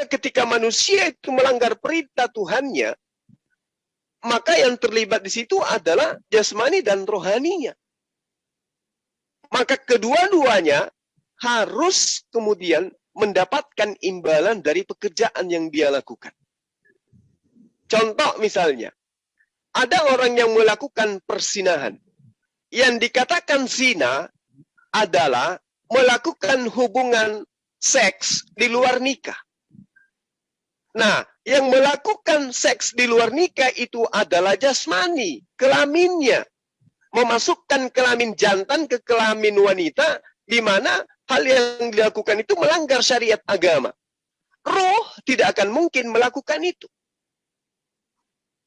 ketika manusia itu melanggar perintah Tuhannya, maka yang terlibat di situ adalah jasmani dan rohaninya. Maka kedua-duanya harus kemudian mendapatkan imbalan dari pekerjaan yang dia lakukan. Contoh misalnya, ada orang yang melakukan persinahan. Yang dikatakan zina adalah melakukan hubungan seks di luar nikah. Nah, yang melakukan seks di luar nikah itu adalah jasmani, kelaminnya. Memasukkan kelamin jantan ke kelamin wanita, di mana hal yang dilakukan itu melanggar syariat agama. Roh tidak akan mungkin melakukan itu.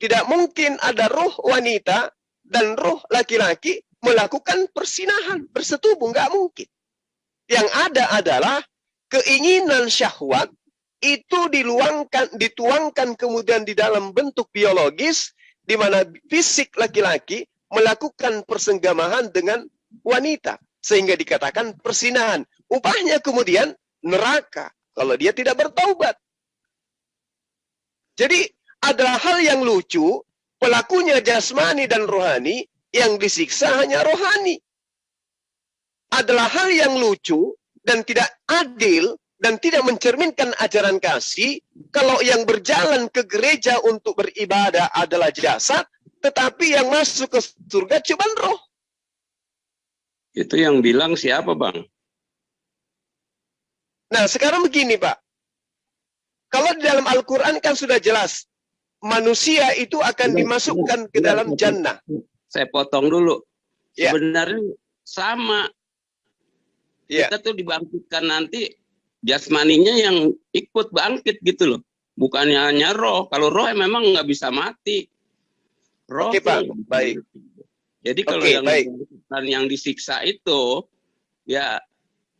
Tidak mungkin ada roh wanita dan roh laki-laki melakukan persinahan, bersetubuh, nggak mungkin. Yang ada adalah keinginan syahwat itu dituangkan kemudian di dalam bentuk biologis, di mana fisik laki-laki melakukan persenggamahan dengan wanita, sehingga dikatakan persinahan. Upahnya kemudian neraka kalau dia tidak bertaubat. Jadi adalah hal yang lucu, pelakunya jasmani dan rohani, yang disiksa hanya rohani. Adalah hal yang lucu dan tidak adil dan tidak mencerminkan ajaran kasih kalau yang berjalan ke gereja untuk beribadah adalah jasad, tetapi yang masuk ke surga cuma roh. Itu yang bilang siapa, Bang? Nah, sekarang begini, Pak. Kalau di dalam Al-Quran kan sudah jelas, manusia itu akan dimasukkan ke dalam jannah. Saya potong dulu. Ya. Sebenarnya sama. Ya. Kita tuh dibangkitkan nanti, jasmaninya yang ikut bangkit gitu loh. Bukannya hanya roh. Kalau roh memang nggak bisa mati. Roh. Oke, Pak. Baik. Jadi kalau yang disiksa itu, ya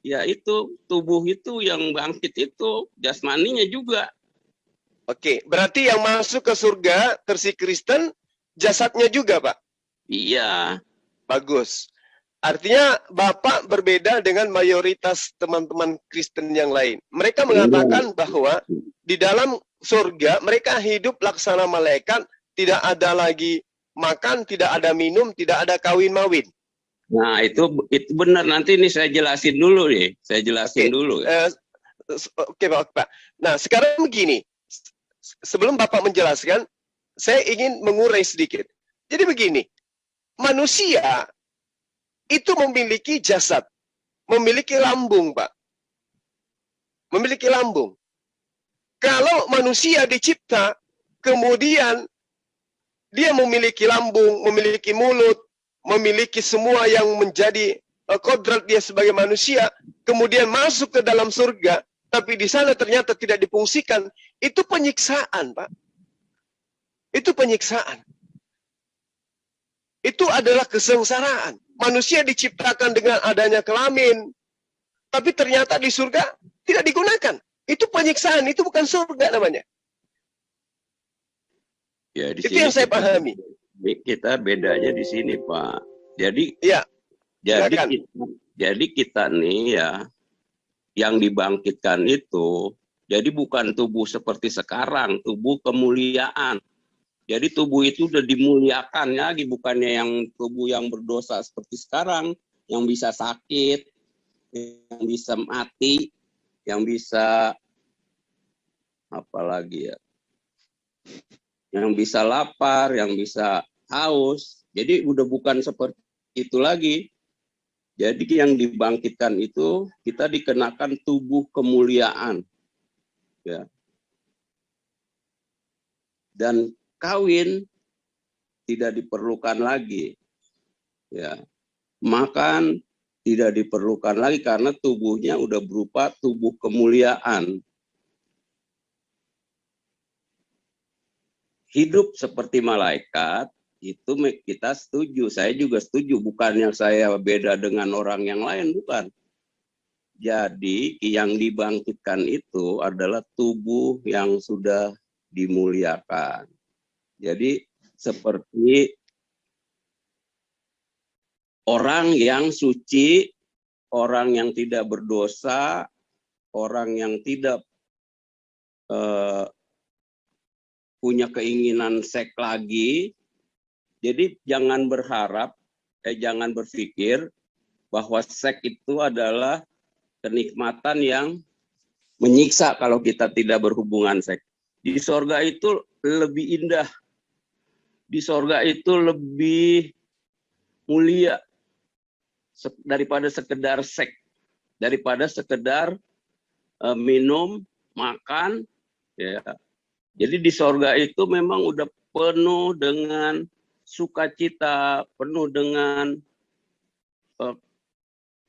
itu tubuh itu yang bangkit itu, jasmaninya juga. Oke, berarti yang masuk ke surga versi Kristen jasadnya juga, Pak? Iya. Bagus. Artinya Bapak berbeda dengan mayoritas teman-teman Kristen yang lain. Mereka mengatakan bahwa di dalam surga mereka hidup laksana malaikat, tidak ada lagi makan, tidak ada minum, tidak ada kawin-mawin. Nah, itu benar. Nanti ini saya jelasin dulu nih. Saya jelasin dulu. Oke, Pak. Nah, sekarang begini. Sebelum Bapak menjelaskan, saya ingin mengurai sedikit. Jadi begini, manusia itu memiliki jasad, memiliki lambung, Pak. Memiliki lambung. Kalau manusia dicipta, kemudian dia memiliki lambung, memiliki mulut, memiliki semua yang menjadi kodrat dia sebagai manusia, kemudian masuk ke dalam surga, tapi di sana ternyata tidak difungsikan, itu penyiksaan, Pak. Itu penyiksaan. Itu adalah kesengsaraan. Manusia diciptakan dengan adanya kelamin, tapi ternyata di surga tidak digunakan. Itu penyiksaan, itu bukan surga namanya. Ya, di itu sini yang saya pahami. Kita bedanya di sini, Pak. Jadi, ya, jadi kita nih ya, yang dibangkitkan itu, jadi bukan tubuh seperti sekarang, tubuh kemuliaan. Jadi tubuh itu udah dimuliakan lagi, bukannya yang tubuh yang berdosa seperti sekarang, yang bisa sakit, yang bisa mati, yang bisa apa lagi ya, yang bisa lapar, yang bisa haus. Jadi udah bukan seperti itu lagi. Jadi yang dibangkitkan itu kita dikenakan tubuh kemuliaan, ya. Dan kawin tidak diperlukan lagi, ya. Makan tidak diperlukan lagi karena tubuhnya udah berupa tubuh kemuliaan. Hidup seperti malaikat itu kita setuju, saya juga setuju, bukannya saya beda dengan orang yang lain, bukan. Jadi yang dibangkitkan itu adalah tubuh yang sudah dimuliakan. Jadi seperti orang yang suci, orang yang tidak berdosa, orang yang tidak eh, punya keinginan seks lagi. Jadi jangan berharap, jangan berpikir bahwa seks itu adalah kenikmatan yang menyiksa kalau kita tidak berhubungan seks. Di sorga itu lebih indah. Di sorga itu lebih mulia daripada sekedar seks, daripada sekedar minum, makan, ya. Jadi di sorga itu memang udah penuh dengan sukacita, penuh dengan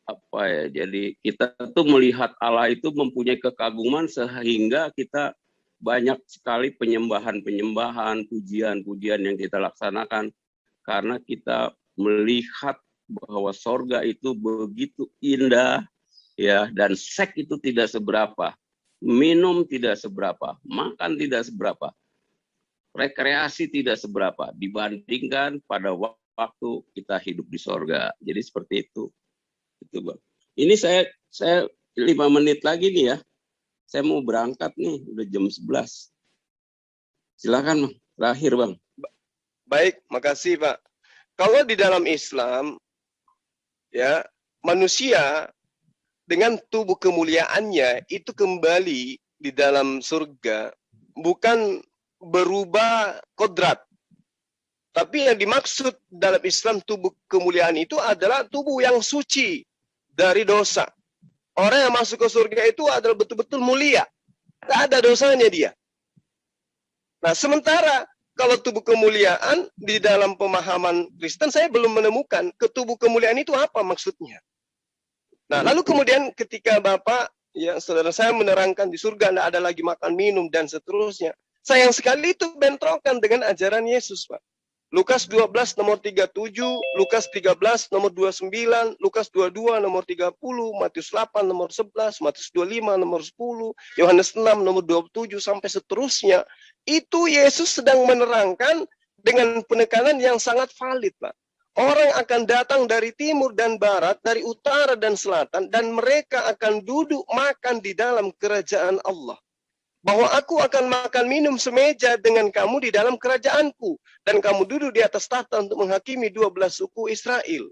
apa ya? Jadi kita tuh melihat Allah itu mempunyai kekaguman sehingga kita banyak sekali penyembahan-penyembahan, pujian-pujian yang kita laksanakan karena kita melihat bahwa sorga itu begitu indah, ya, dan seks itu tidak seberapa, minum tidak seberapa, makan tidak seberapa, rekreasi tidak seberapa dibandingkan pada waktu kita hidup di sorga. Jadi seperti itu Bang. Ini saya 5 menit lagi nih ya. Saya mau berangkat nih, udah jam 11. Silakan Bang, terakhir Bang. Baik, makasih Pak. Kalau di dalam Islam, ya, manusia dengan tubuh kemuliaannya itu kembali di dalam surga, bukan berubah kodrat. Tapi yang dimaksud dalam Islam tubuh kemuliaan itu adalah tubuh yang suci dari dosa. Orang yang masuk ke surga itu adalah betul-betul mulia. Tidak ada dosanya dia. Nah, sementara kalau tubuh kemuliaan di dalam pemahaman Kristen, saya belum menemukan tubuh kemuliaan itu apa maksudnya. Nah, lalu kemudian ketika Bapak, ya saudara saya menerangkan di surga tidak ada lagi makan minum dan seterusnya. Sayang sekali itu bentrokan dengan ajaran Yesus, Pak. Lukas 12 nomor 37, Lukas 13 nomor 29, Lukas 22 nomor 30, Matius 8 nomor 11, Matius 25 nomor 10, Yohanes 6 nomor 27 sampai seterusnya. Itu Yesus sedang menerangkan dengan penekanan yang sangat valid, Pak. Orang akan datang dari timur dan barat, dari utara dan selatan, dan mereka akan duduk makan di dalam kerajaan Allah. Bahwa aku akan makan minum semeja dengan kamu di dalam kerajaanku, dan kamu duduk di atas tahta untuk menghakimi 12 suku Israel.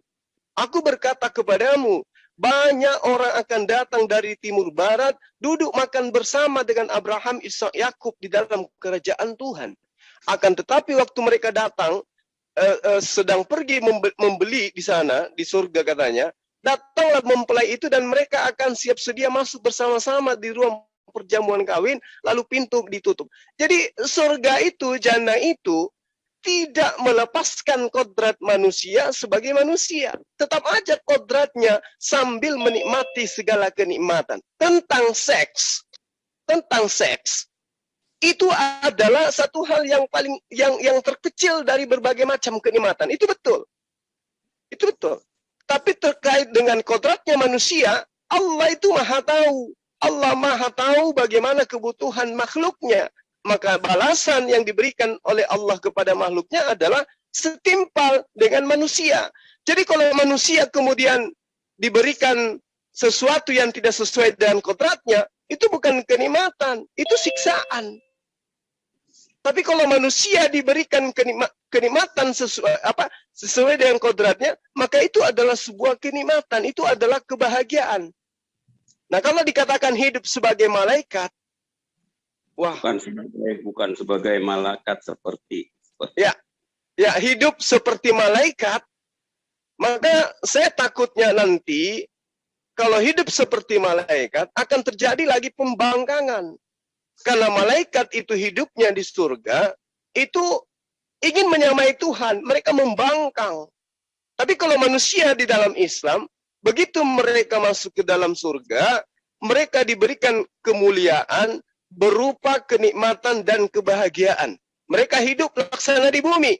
Aku berkata kepadamu, banyak orang akan datang dari timur barat, duduk makan bersama dengan Abraham, Ishak, Yakub di dalam kerajaan Tuhan. Akan tetapi waktu mereka datang, sedang pergi membeli di sana, di surga katanya, datanglah mempelai itu dan mereka akan siap sedia masuk bersama-sama di ruang perjamuan kawin, lalu pintu ditutup. Jadi surga itu, jannah itu tidak melepaskan kodrat manusia sebagai manusia. Tetap aja kodratnya sambil menikmati segala kenikmatan. Tentang seks itu adalah satu hal yang paling yang terkecil dari berbagai macam kenikmatan. Itu betul. Itu betul. Tapi terkait dengan kodratnya manusia, Allah itu Maha tahu. Allah Maha tahu bagaimana kebutuhan makhluknya. Maka balasan yang diberikan oleh Allah kepada makhluknya adalah setimpal dengan manusia. Jadi kalau manusia kemudian diberikan sesuatu yang tidak sesuai dengan kodratnya, itu bukan kenikmatan, itu siksaan. Tapi kalau manusia diberikan kenikmatan sesuai dengan kodratnya, maka itu adalah sebuah kenikmatan, itu adalah kebahagiaan. Nah, kalau dikatakan hidup sebagai malaikat, wah, bukan sebagai malaikat seperti ya hidup seperti malaikat, maka saya takutnya nanti kalau hidup seperti malaikat akan terjadi lagi pembangkangan. Karena malaikat itu hidupnya di surga, itu ingin menyamai Tuhan, mereka membangkang. Tapi kalau manusia di dalam Islam, begitu mereka masuk ke dalam surga, mereka diberikan kemuliaan berupa kenikmatan dan kebahagiaan. Mereka hidup laksana di bumi,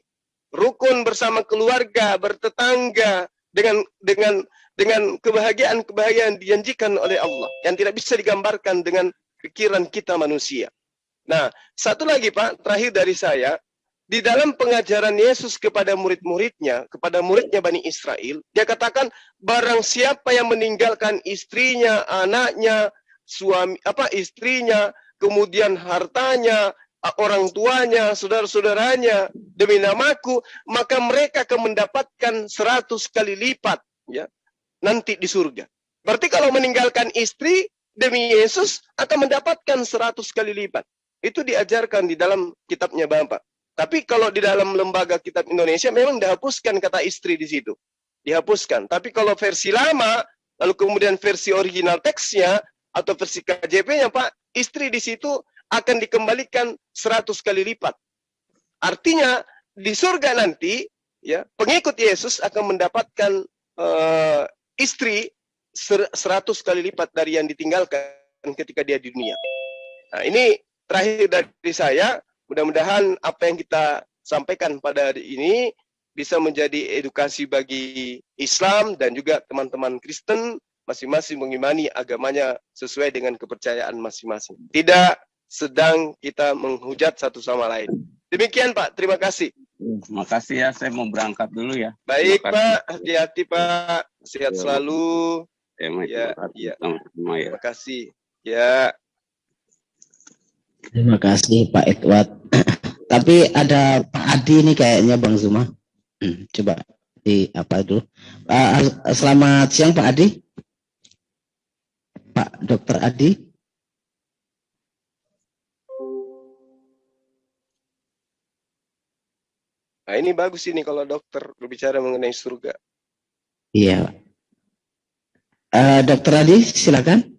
rukun bersama keluarga, bertetangga, dengan kebahagiaan dijanjikan oleh Allah yang tidak bisa digambarkan dengan pikiran kita manusia. Nah, satu lagi Pak, terakhir dari saya, di dalam pengajaran Yesus kepada murid-muridnya, kepada muridnya Bani Israel, dia katakan barang siapa yang meninggalkan istrinya, anaknya, istrinya, kemudian hartanya, orang tuanya, saudara-saudaranya demi namaku, maka mereka akan mendapatkan 100 kali lipat ya nanti di surga. Berarti kalau meninggalkan istri demi Yesus akan mendapatkan 100 kali lipat. Itu diajarkan di dalam kitabnya Bapak. Tapi kalau di dalam lembaga kitab Indonesia memang dihapuskan kata istri di situ. Dihapuskan. Tapi kalau versi lama, lalu kemudian versi original teksnya atau versi KJP-nya Pak, istri di situ akan dikembalikan 100 kali lipat. Artinya di surga nanti ya pengikut Yesus akan mendapatkan istri 100 kali lipat dari yang ditinggalkan ketika dia di dunia. Nah, ini terakhir dari saya. Mudah-mudahan apa yang kita sampaikan pada hari ini bisa menjadi edukasi bagi Islam dan juga teman-teman Kristen masing-masing mengimani agamanya sesuai dengan kepercayaan masing-masing. Tidak sedang kita menghujat satu sama lain. Demikian Pak, terima kasih. Terima kasih ya, saya mau berangkat dulu ya. Baik Pak, hati-hati Pak, sehat selalu. Ya. Terima kasih. Ya. Terima kasih Pak Edward. Tapi ada Pak Adi nih kayaknya Bang Zuma. Coba di apa dulu. Selamat siang Pak Adi. Pak Dokter Adi. Nah, ini bagus ini kalau dokter berbicara mengenai surga. Iya. Dokter Adi, silakan.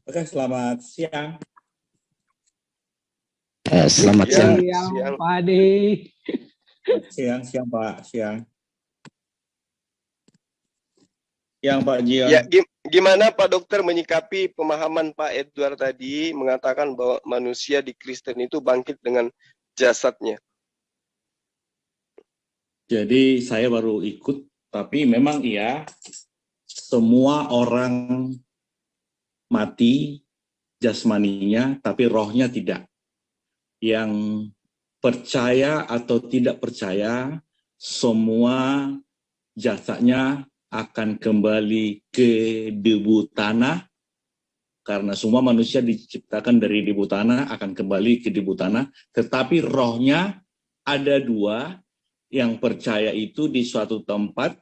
Oke, selamat siang. Selamat Ya, siang. Pak Adi. Siang Pak, siang. Yang Pak Jion. Ya, gimana Pak Dokter menyikapi pemahaman Pak Edward tadi mengatakan bahwa manusia di Kristen itu bangkit dengan jasadnya? Jadi saya baru ikut, tapi memang iya, semua orang mati jasmaninya, tapi rohnya tidak. Yang percaya atau tidak percaya, semua jasadnya akan kembali ke debu tanah, karena semua manusia diciptakan dari debu tanah, akan kembali ke debu tanah, tetapi rohnya ada dua, yang percaya itu di suatu tempat,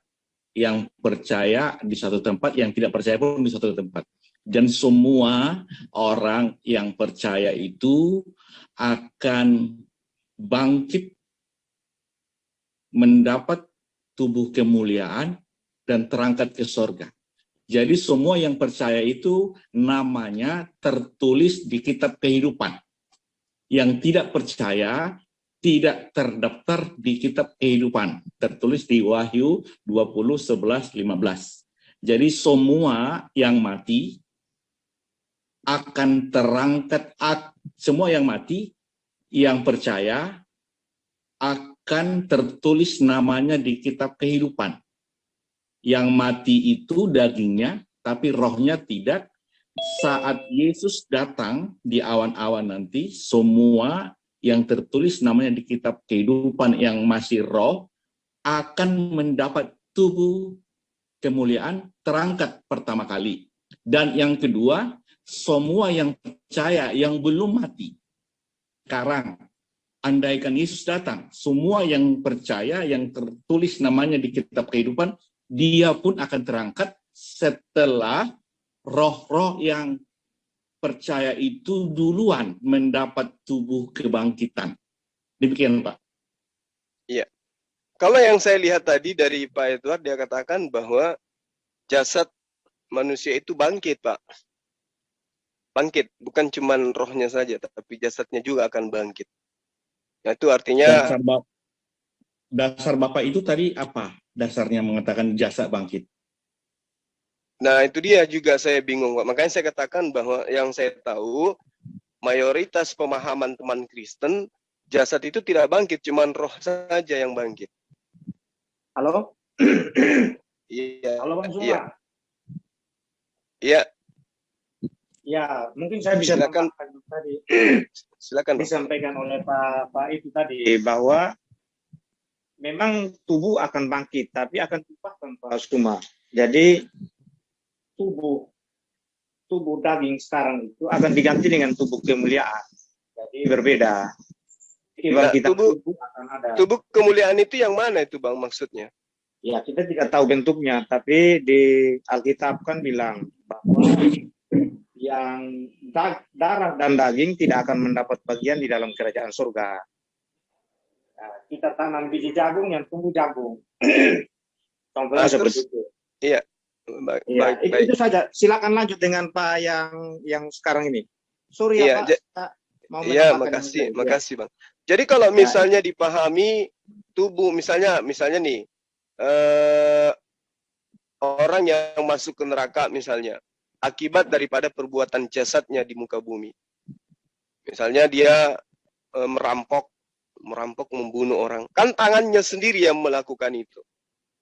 yang percaya di suatu tempat, yang tidak percaya pun di suatu tempat. Dan semua orang yang percaya itu akan bangkit mendapat tubuh kemuliaan dan terangkat ke sorga. Jadi semua yang percaya itu namanya tertulis di kitab kehidupan. Yang tidak percaya tidak terdaftar di kitab kehidupan. Tertulis di Wahyu 20, 11, 15. Jadi semua yang mati akan terangkat, semua yang mati, yang percaya akan tertulis namanya di kitab kehidupan. Yang mati itu dagingnya, tapi rohnya tidak. Saat Yesus datang di awan-awan nanti, semua yang tertulis namanya di kitab kehidupan yang masih roh, akan mendapat tubuh kemuliaan terangkat pertama kali. Dan yang kedua, semua yang percaya, yang belum mati. Sekarang, andaikan Yesus datang, semua yang percaya, yang tertulis namanya di kitab kehidupan, dia pun akan terangkat setelah roh-roh yang percaya itu duluan mendapat tubuh kebangkitan. Demikian, Pak. Iya. Kalau yang saya lihat tadi dari Pak Edward, dia katakan bahwa jasad manusia itu bangkit, Pak. Bangkit, bukan cuma rohnya saja, tapi jasadnya juga akan bangkit. Nah, itu artinya dasar Bapak itu tadi apa? Dasarnya mengatakan jasad bangkit. Nah, itu dia juga saya bingung, Pak. Makanya saya katakan bahwa yang saya tahu, mayoritas pemahaman teman Kristen, jasad itu tidak bangkit, cuma roh saja yang bangkit. Halo? Iya. Halo Bang Zuma. Iya. Iya. Ya, mungkin saya bisa Silakan. tadi Silakan, Bang. disampaikan oleh Pak itu tadi bahwa memang tubuh akan bangkit, tapi akan tumpah tanpa suma. Jadi tubuh tubuh daging sekarang itu akan diganti dengan tubuh kemuliaan. Jadi berbeda. Kebangkitan tubuh akan ada. Tubuh kemuliaan itu yang mana itu Bang maksudnya? Ya, kita tidak tahu bentuknya, tapi di Alkitab kan bilang bahwa yang darah dan daging tidak akan mendapat bagian di dalam kerajaan surga. Nah, kita tanam biji jagung yang tumbuh jagung. Contohnya seperti itu. Iya. Baik. Itu saja. Silakan lanjut dengan Pak yang sekarang ini. Sorry ya Pak. Iya, makasih Bang. Jadi kalau misalnya dipahami tubuh, misalnya nih, orang yang masuk ke neraka misalnya, akibat daripada perbuatan jasadnya di muka bumi. Misalnya dia merampok, membunuh orang. Kan tangannya sendiri yang melakukan itu.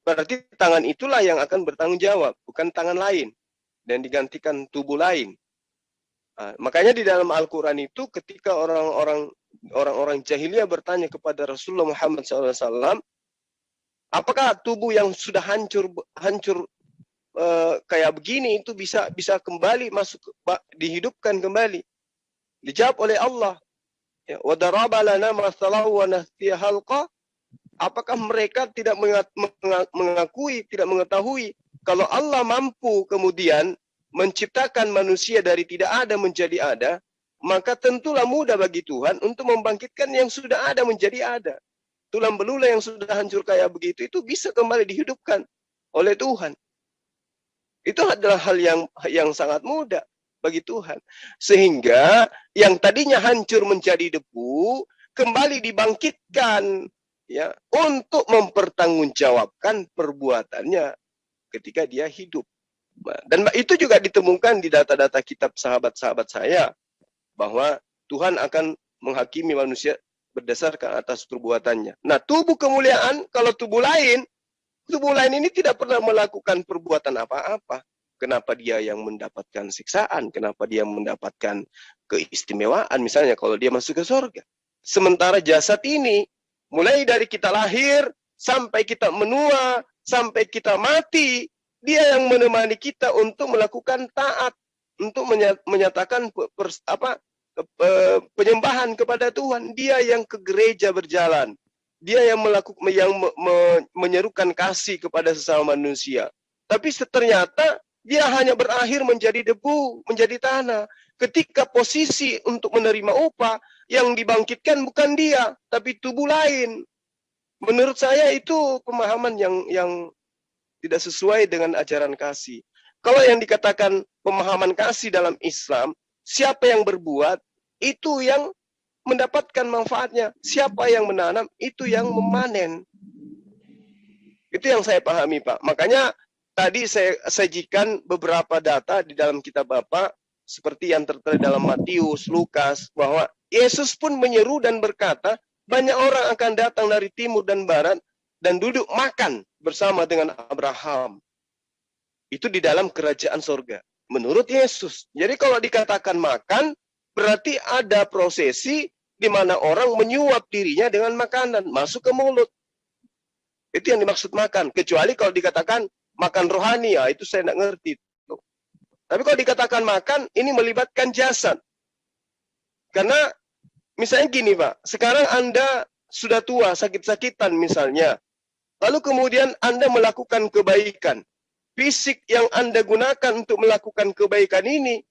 Berarti tangan itulah yang akan bertanggung jawab, bukan tangan lain. Dan digantikan tubuh lain. Nah, makanya di dalam Al-Quran itu ketika orang-orang jahiliyah bertanya kepada Rasulullah Muhammad SAW, apakah tubuh yang sudah hancur kayak begini itu bisa kembali dihidupkan kembali? Dijawab oleh Allah, ya, wa daraba lana mathalahu wa nahtiya halqa. Apakah mereka tidak mengakui, tidak mengetahui kalau Allah mampu kemudian menciptakan manusia dari tidak ada menjadi ada, maka tentulah mudah bagi Tuhan untuk membangkitkan yang sudah ada menjadi ada. Tulang belulang yang sudah hancur kayak begitu itu bisa kembali dihidupkan oleh Tuhan. Itu adalah hal yang sangat mudah bagi Tuhan. Sehingga yang tadinya hancur menjadi debu kembali dibangkitkan, ya, untuk mempertanggungjawabkan perbuatannya ketika dia hidup. Dan itu juga ditemukan di data-data kitab sahabat-sahabat saya, bahwa Tuhan akan menghakimi manusia berdasarkan atas perbuatannya. Nah, tubuh kemuliaan, kalau tubuh lain ini tidak pernah melakukan perbuatan apa-apa. Kenapa dia yang mendapatkan siksaan? Kenapa dia mendapatkan keistimewaan? Misalnya kalau dia masuk ke surga. Sementara jasad ini, mulai dari kita lahir, sampai kita menua, sampai kita mati, dia yang menemani kita untuk melakukan taat, untuk menyatakan penyembahan kepada Tuhan. Dia yang ke gereja berjalan. Dia yang menyerukan kasih kepada sesama manusia. Tapi ternyata dia hanya berakhir menjadi debu, menjadi tanah. Ketika posisi untuk menerima upah, yang dibangkitkan bukan dia, tapi tubuh lain. Menurut saya itu pemahaman yang tidak sesuai dengan ajaran kasih. Kalau yang dikatakan pemahaman kasih dalam Islam, siapa yang berbuat, itu yang mendapatkan manfaatnya. Siapa yang menanam, itu yang memanen. Itu yang saya pahami, Pak. Makanya tadi saya sajikan beberapa data di dalam kitab Bapak, seperti yang tertera dalam Matius, Lukas, bahwa Yesus pun menyeru dan berkata, banyak orang akan datang dari timur dan barat, dan duduk makan bersama dengan Abraham. Itu di dalam kerajaan sorga. Menurut Yesus. Jadi kalau dikatakan makan, berarti ada prosesi di mana orang menyuap dirinya dengan makanan. Masuk ke mulut. Itu yang dimaksud makan. Kecuali kalau dikatakan makan rohani, ya itu saya tidak ngerti. Tapi kalau dikatakan makan, ini melibatkan jasad. Karena misalnya gini Pak, sekarang Anda sudah tua, sakit-sakitan misalnya. Lalu kemudian Anda melakukan kebaikan. Fisik yang Anda gunakan untuk melakukan kebaikan ini,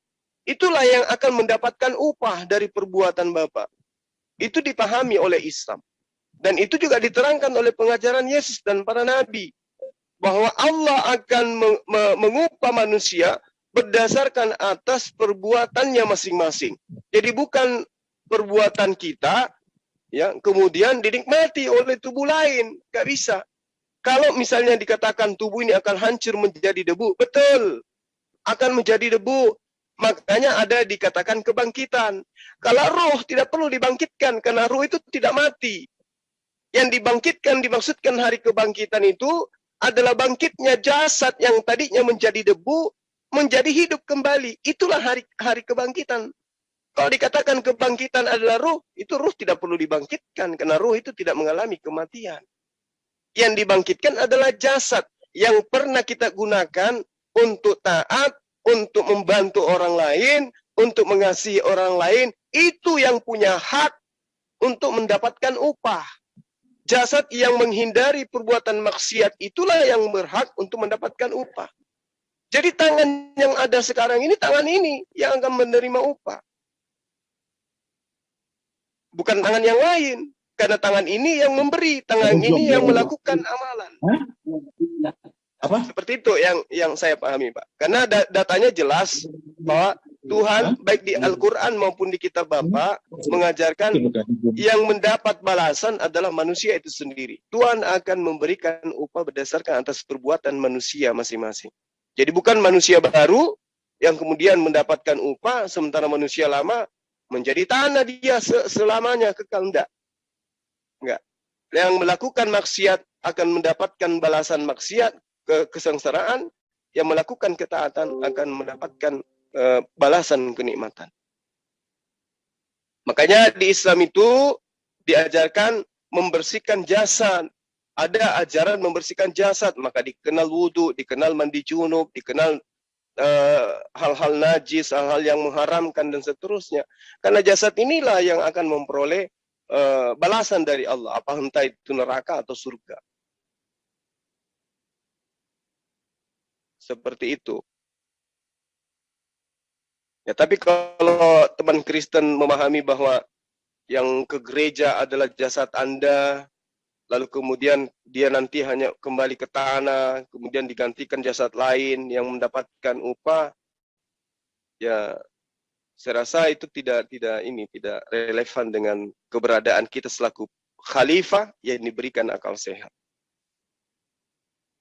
itulah yang akan mendapatkan upah dari perbuatan Bapak. Itu dipahami oleh Islam. Dan itu juga diterangkan oleh pengajaran Yesus dan para nabi. Bahwa Allah akan mengupah manusia berdasarkan atas perbuatannya masing-masing. Jadi bukan perbuatan kita, ya, kemudian dinikmati oleh tubuh lain. Gak bisa. Kalau misalnya dikatakan tubuh ini akan hancur menjadi debu, betul, akan menjadi debu. Makanya ada dikatakan kebangkitan. Kalau roh tidak perlu dibangkitkan, karena roh itu tidak mati. Yang dibangkitkan, dimaksudkan hari kebangkitan itu adalah bangkitnya jasad yang tadinya menjadi debu, menjadi hidup kembali. Itulah hari kebangkitan. Kalau dikatakan kebangkitan adalah roh, itu roh tidak perlu dibangkitkan, karena roh itu tidak mengalami kematian. Yang dibangkitkan adalah jasad yang pernah kita gunakan untuk taat, untuk membantu orang lain, untuk mengasihi orang lain, itu yang punya hak untuk mendapatkan upah. Jasad yang menghindari perbuatan maksiat itulah yang berhak untuk mendapatkan upah. Jadi tangan yang ada sekarang ini, tangan ini yang akan menerima upah. Bukan tangan yang lain. Karena tangan ini yang memberi, tangan ini yang melakukan amalan. Apa? Seperti itu yang saya pahami, Pak. Karena datanya jelas bahwa Tuhan baik di Al-Quran maupun di kitab Bapak mengajarkan yang mendapat balasan adalah manusia itu sendiri. Tuhan akan memberikan upah berdasarkan atas perbuatan manusia masing-masing. Jadi bukan manusia baru yang kemudian mendapatkan upah, sementara manusia lama menjadi tanah dia selamanya kekal. Enggak. Yang melakukan maksiat akan mendapatkan balasan maksiat, kesengsaraan. Yang melakukan ketaatan akan mendapatkan balasan kenikmatan. Makanya di Islam itu diajarkan membersihkan jasad. Ada ajaran membersihkan jasad, maka dikenal wudhu, dikenal mandi junub, dikenal hal-hal najis, hal-hal yang mengharamkan dan seterusnya. Karena jasad inilah yang akan memperoleh balasan dari Allah, apa entah itu neraka atau surga. Seperti itu. Ya, tapi kalau teman Kristen memahami bahwa yang ke gereja adalah jasad Anda, lalu kemudian dia nanti hanya kembali ke tanah, kemudian digantikan jasad lain yang mendapatkan upah, ya saya rasa itu tidak relevan dengan keberadaan kita selaku khalifah yang diberikan akal sehat.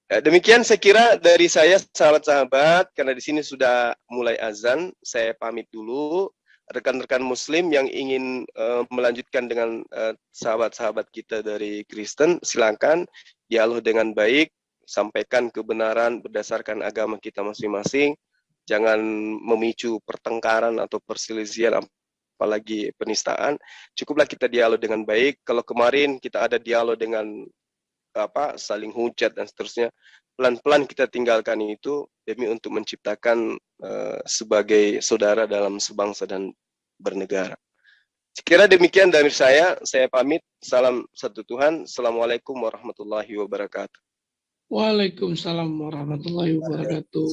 Ya, demikian saya kira dari saya, sahabat-sahabat, karena di sini sudah mulai azan, saya pamit dulu. Rekan-rekan Muslim yang ingin melanjutkan dengan sahabat-sahabat kita dari Kristen, silakan dialog dengan baik, sampaikan kebenaran berdasarkan agama kita masing-masing. Jangan memicu pertengkaran atau perselisihan, apalagi penistaan. Cukuplah kita dialog dengan baik. Kalau kemarin kita ada dialog dengan saling hujat dan seterusnya, pelan-pelan kita tinggalkan itu demi untuk menciptakan sebagai saudara dalam sebangsa dan bernegara. Sekira demikian dari saya pamit. Salam satu Tuhan. Assalamualaikum warahmatullahi wabarakatuh. Waalaikumsalam warahmatullahi wabarakatuh.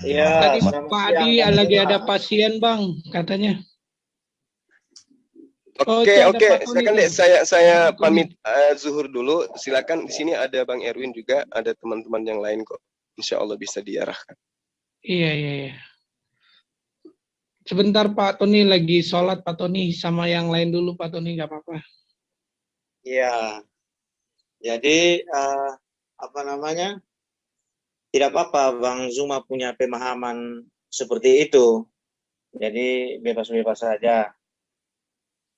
Ya, Tadi Pak Adi lagi ada pasien, Bang, katanya. Oke. Silakan deh, saya pamit zuhur dulu. Silakan, di sini ada Bang Erwin juga, ada teman-teman yang lain kok. Insya Allah bisa diarahkan. Iya. Sebentar Pak Tony lagi sholat, Pak Tony, sama yang lain dulu Pak Tony, nggak apa-apa. Iya. Jadi tidak apa-apa Bang Zuma punya pemahaman seperti itu. Jadi bebas-bebas saja.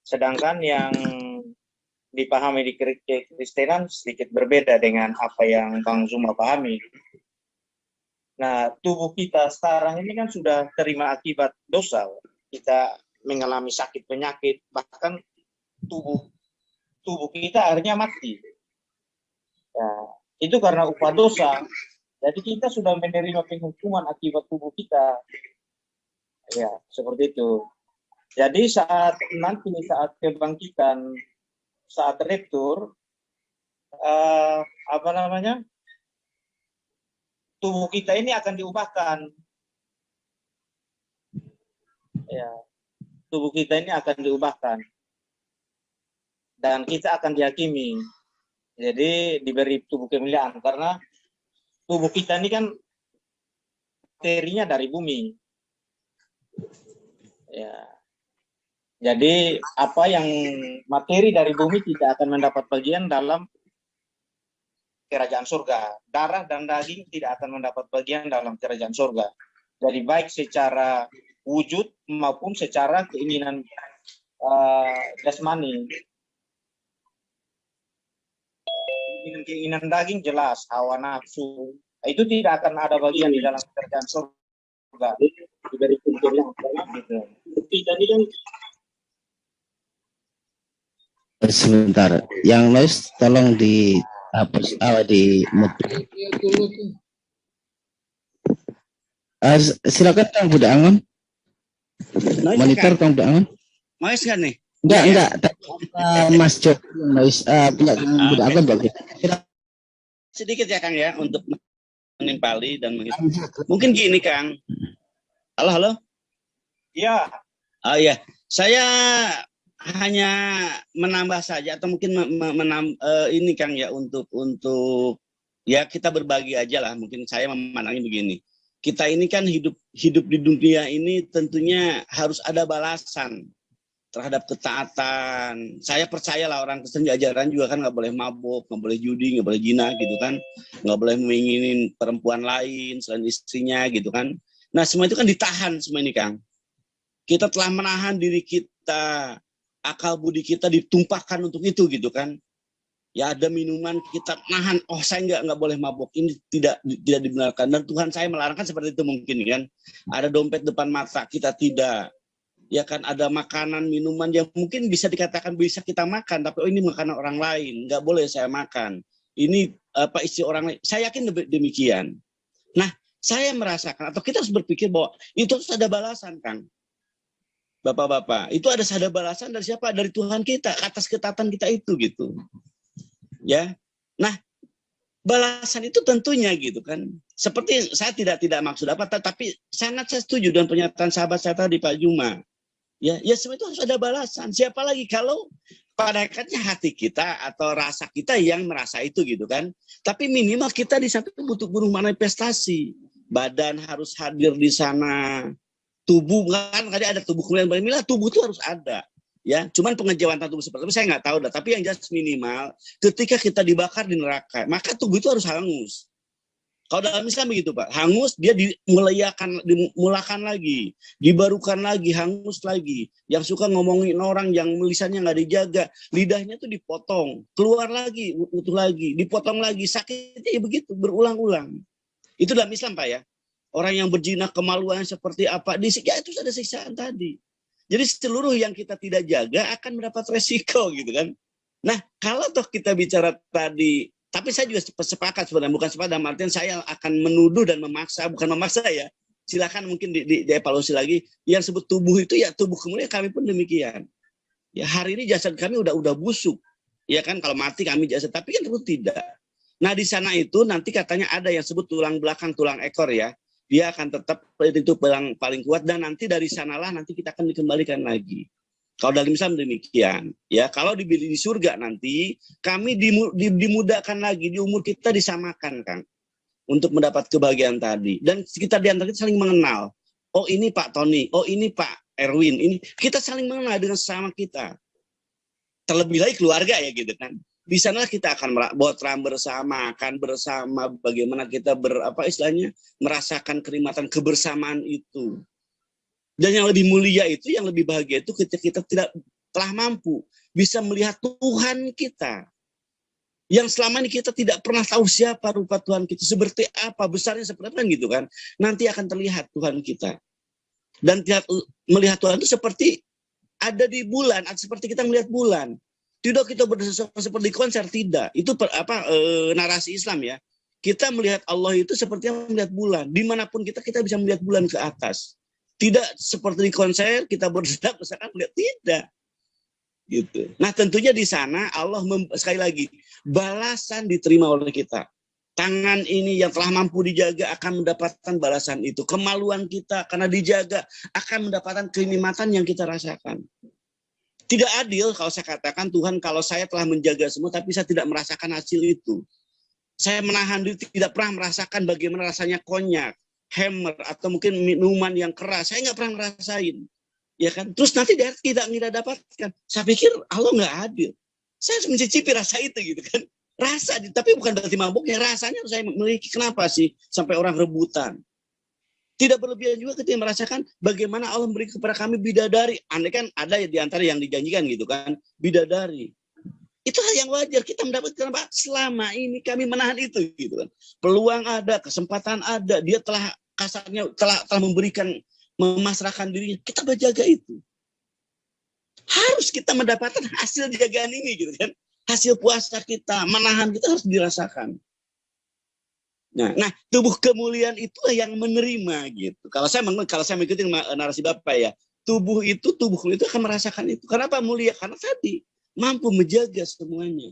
Sedangkan yang dipahami di Kristenan sedikit berbeda dengan apa yang Bang Zuma pahami. Nah, tubuh kita sekarang ini kan sudah terima akibat dosa. Kita mengalami sakit penyakit, bahkan tubuh kita akhirnya mati. Ya, itu karena upah dosa. Jadi kita sudah menerima penghukuman akibat tubuh kita. Ya, seperti itu. Jadi saat kebangkitan, saat raptur, tubuh kita ini akan diubahkan. Ya, tubuh kita ini akan diubahkan. Dan kita akan dihakimi. Jadi diberi tubuh kemuliaan. Karena tubuh kita ini kan materinya dari bumi. Ya. Jadi apa yang materi dari bumi tidak akan mendapat bagian dalam kerajaan surga. Darah dan daging tidak akan mendapat bagian dalam kerajaan surga. Jadi baik secara wujud maupun secara keinginan jasmani. Keinginan daging jelas, hawa nafsu. Itu tidak akan ada bagian di dalam kerajaan surga. Diberi tuntunan gitu. Jadi kan sebentar, yang noise tolong dihapus, di mute. Silakan Kang Budak Angon. Noise Monitor kan? Kang Budak Angon. Noise kan nih? Enggak. Mas Jo yang noise punya Kang Budak Angon bagus. Sedikit ya Kang ya untuk menimpali dan mungkin gini Kang. Halo. Ya, Oh ya, saya hanya menambah saja atau mungkin ini Kang ya untuk ya kita berbagi aja lah. Mungkin saya memandangnya begini. Kita ini kan hidup di dunia ini tentunya harus ada balasan terhadap ketaatan. Saya percayalah orang Kristen ajaran juga kan nggak boleh mabuk, nggak boleh judi, nggak boleh zina gitu kan, nggak boleh menginginin perempuan lain selain istrinya gitu kan. Nah semua itu kan ditahan semua ini Kang. Kita telah menahan diri kita, akal budi kita ditumpahkan untuk itu gitu kan. Ya ada minuman kita nahan, oh saya nggak boleh mabuk, ini tidak dibenarkan dan Tuhan saya melarangkan seperti itu mungkin kan. Ada dompet depan mata kita tidak, ya kan ada makanan minuman yang mungkin bisa dikatakan bisa kita makan, tapi oh ini makanan orang lain, nggak boleh saya makan. Ini istri orang lain. Saya yakin demikian. Nah saya merasakan atau kita harus berpikir bahwa itu harus ada balasan Kang. Bapak-bapak, itu ada balasan dari siapa? Dari Tuhan kita atas ketaatan kita itu gitu. Ya, nah balasan itu tentunya gitu kan. Seperti saya tidak maksud apa, tapi sangat saya setuju dengan pernyataan sahabat saya tadi Pak Juma. Ya semua itu harus ada balasan. Siapa lagi kalau pada akhirnya hati kita atau rasa kita yang merasa itu gitu kan. Tapi minimal kita di samping butuh manifestasi. Badan harus hadir di sana. Tubuh kan ada tubuh kemuliaan minimal tubuh itu harus ada. Ya, cuman pengejauhan tubuh seperti itu saya nggak tahu dah. Tapi yang jelas minimal ketika kita dibakar di neraka, maka tubuh itu harus hangus. Kalau dalam Islam begitu Pak, hangus dia dimulakan lagi, dibarukan lagi, hangus lagi. Yang suka ngomongin orang yang lisannya nggak dijaga, lidahnya tuh dipotong, keluar lagi, utuh lagi, dipotong lagi, sakitnya ya begitu berulang-ulang. Itu dalam Islam Pak ya. Orang yang berzina kemaluan seperti apa, ya itu ada siksaan tadi. Jadi seluruh yang kita tidak jaga akan mendapat resiko gitu kan. Nah kalau toh kita bicara tadi, tapi saya juga sepakat sebenarnya, bukan sepakat dalam artian saya akan menuduh dan memaksa, bukan memaksa ya. Silakan mungkin dievaluasi lagi. Yang sebut tubuh itu ya tubuh kemuliaan kami pun demikian. Ya hari ini jasad kami udah busuk. Ya kan kalau mati kami jasad, tapi kan itu tidak. Nah di sana itu nanti katanya ada yang sebut tulang belakang, tulang ekor ya. Dia akan tetap itu paling kuat dan nanti dari sanalah nanti kita akan dikembalikan lagi. Kalau dalam Islam demikian, ya kalau di surga nanti kami dimudahkan lagi di umur kita disamakan Kang untuk mendapat kebahagiaan tadi dan kita di antara kita saling mengenal. Oh ini Pak Tony, oh ini Pak Erwin, ini kita saling mengenal dengan sesama kita. Terlebih lagi keluarga ya gitu kan. Di sana kita akan botraan bersama, makan bersama, bagaimana kita merasakan kenikmatan kebersamaan itu. Dan yang lebih mulia itu, yang lebih bahagia itu ketika kita telah mampu bisa melihat Tuhan kita. Yang selama ini kita tidak pernah tahu siapa rupa Tuhan kita, seperti apa, besarnya seperti apa gitu kan. Nanti akan terlihat Tuhan kita. Dan melihat Tuhan itu seperti ada di bulan, seperti kita melihat bulan. Tidak kita seperti konser, tidak. Itu narasi Islam ya. Kita melihat Allah itu seperti yang melihat bulan. Dimanapun kita bisa melihat bulan ke atas. Tidak seperti di konser kita berdesak misalkan melihat, tidak. Gitu. Nah tentunya di sana Allah sekali lagi balasan diterima oleh kita. Tangan ini yang telah mampu dijaga akan mendapatkan balasan itu. Kemaluan kita karena dijaga akan mendapatkan kenikmatan yang kita rasakan. Tidak adil kalau saya katakan Tuhan kalau saya telah menjaga semua tapi saya tidak merasakan hasil itu. Saya menahan diri tidak pernah merasakan bagaimana rasanya konyak, hammer atau mungkin minuman yang keras. Saya nggak pernah ngerasain. Ya kan? Terus nanti dia tidak dapatkan. Saya pikir Allah nggak adil. Saya harus mencicipi rasa itu gitu kan. Rasa, tapi bukan berarti mabuknya. Rasanya saya memiliki. Kenapa sih sampai orang rebutan? Tidak berlebihan juga ketika merasakan bagaimana Allah memberi kepada kami bidadari. Andai kan ada di antara yang dijanjikan gitu kan, bidadari. Itu hal yang wajar kita mendapatkan apa? Selama ini kami menahan itu gitu kan. Peluang ada, kesempatan ada, dia telah kasarnya telah memberikan, memasrahkan dirinya. Kita berjaga itu. Harus kita mendapatkan hasil jagaan ini gitu kan. Hasil puasa kita, menahan kita harus dirasakan. Nah, tubuh kemuliaan itulah yang menerima gitu. Kalau saya mengikuti narasi Bapak ya, tubuh itu akan merasakan itu. Kenapa mulia? Karena tadi mampu menjaga semuanya.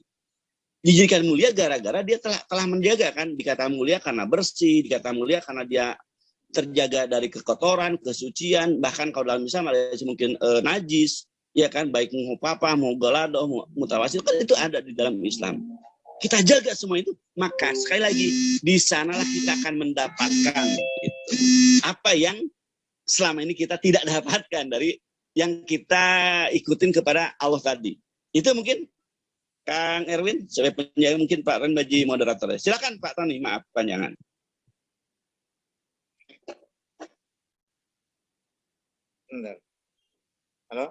Dijadikan mulia gara-gara dia telah menjaga kan. Dikatakan mulia karena bersih, dikatakan mulia karena dia terjaga dari kekotoran, kesucian, bahkan kalau dalam Islam ada mungkin najis, ya kan, baik mau papa, mau goladoh, mau mutawasil, kan itu ada di dalam Islam. Kita jaga semua itu, maka sekali lagi di sanalah kita akan mendapatkan itu. Apa yang selama ini kita tidak dapatkan dari yang kita ikutin kepada Allah tadi. Itu mungkin Kang Erwin sebagai penjaga, mungkin Pak Ren bagi moderator. Silakan Pak Tony, maaf panjangan. Benar. Halo?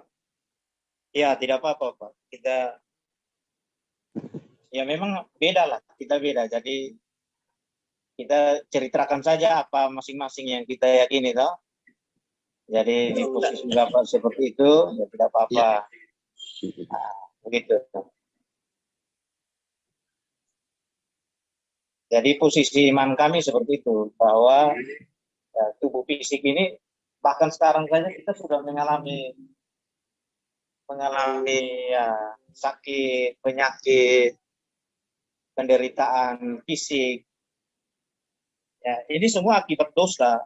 Ya, tidak apa-apa, Pak. Kita ya memang beda lah, kita beda. Jadi kita ceritakan saja apa masing-masing yang kita yakini, toh. Jadi di posisi Bapak seperti itu, ya tidak apa-apa. Nah, begitu. Jadi posisi iman kami seperti itu, bahwa ya, tubuh fisik ini bahkan sekarang saja kita sudah mengalami ya, sakit, penyakit, penderitaan fisik. Ya, ini semua akibat dosa.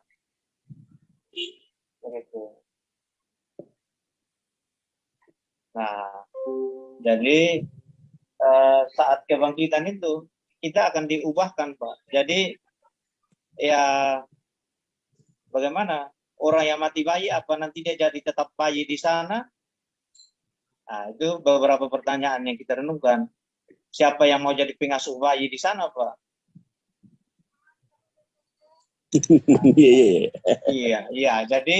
Begitu. Nah, jadi saat kebangkitan itu kita akan diubahkan, Pak. Jadi ya bagaimana orang yang mati bayi, apa nanti dia jadi tetap bayi di sana? Nah, itu beberapa pertanyaan yang kita renungkan. Siapa yang mau jadi pengasuh bayi di sana, Pak? Iya. Jadi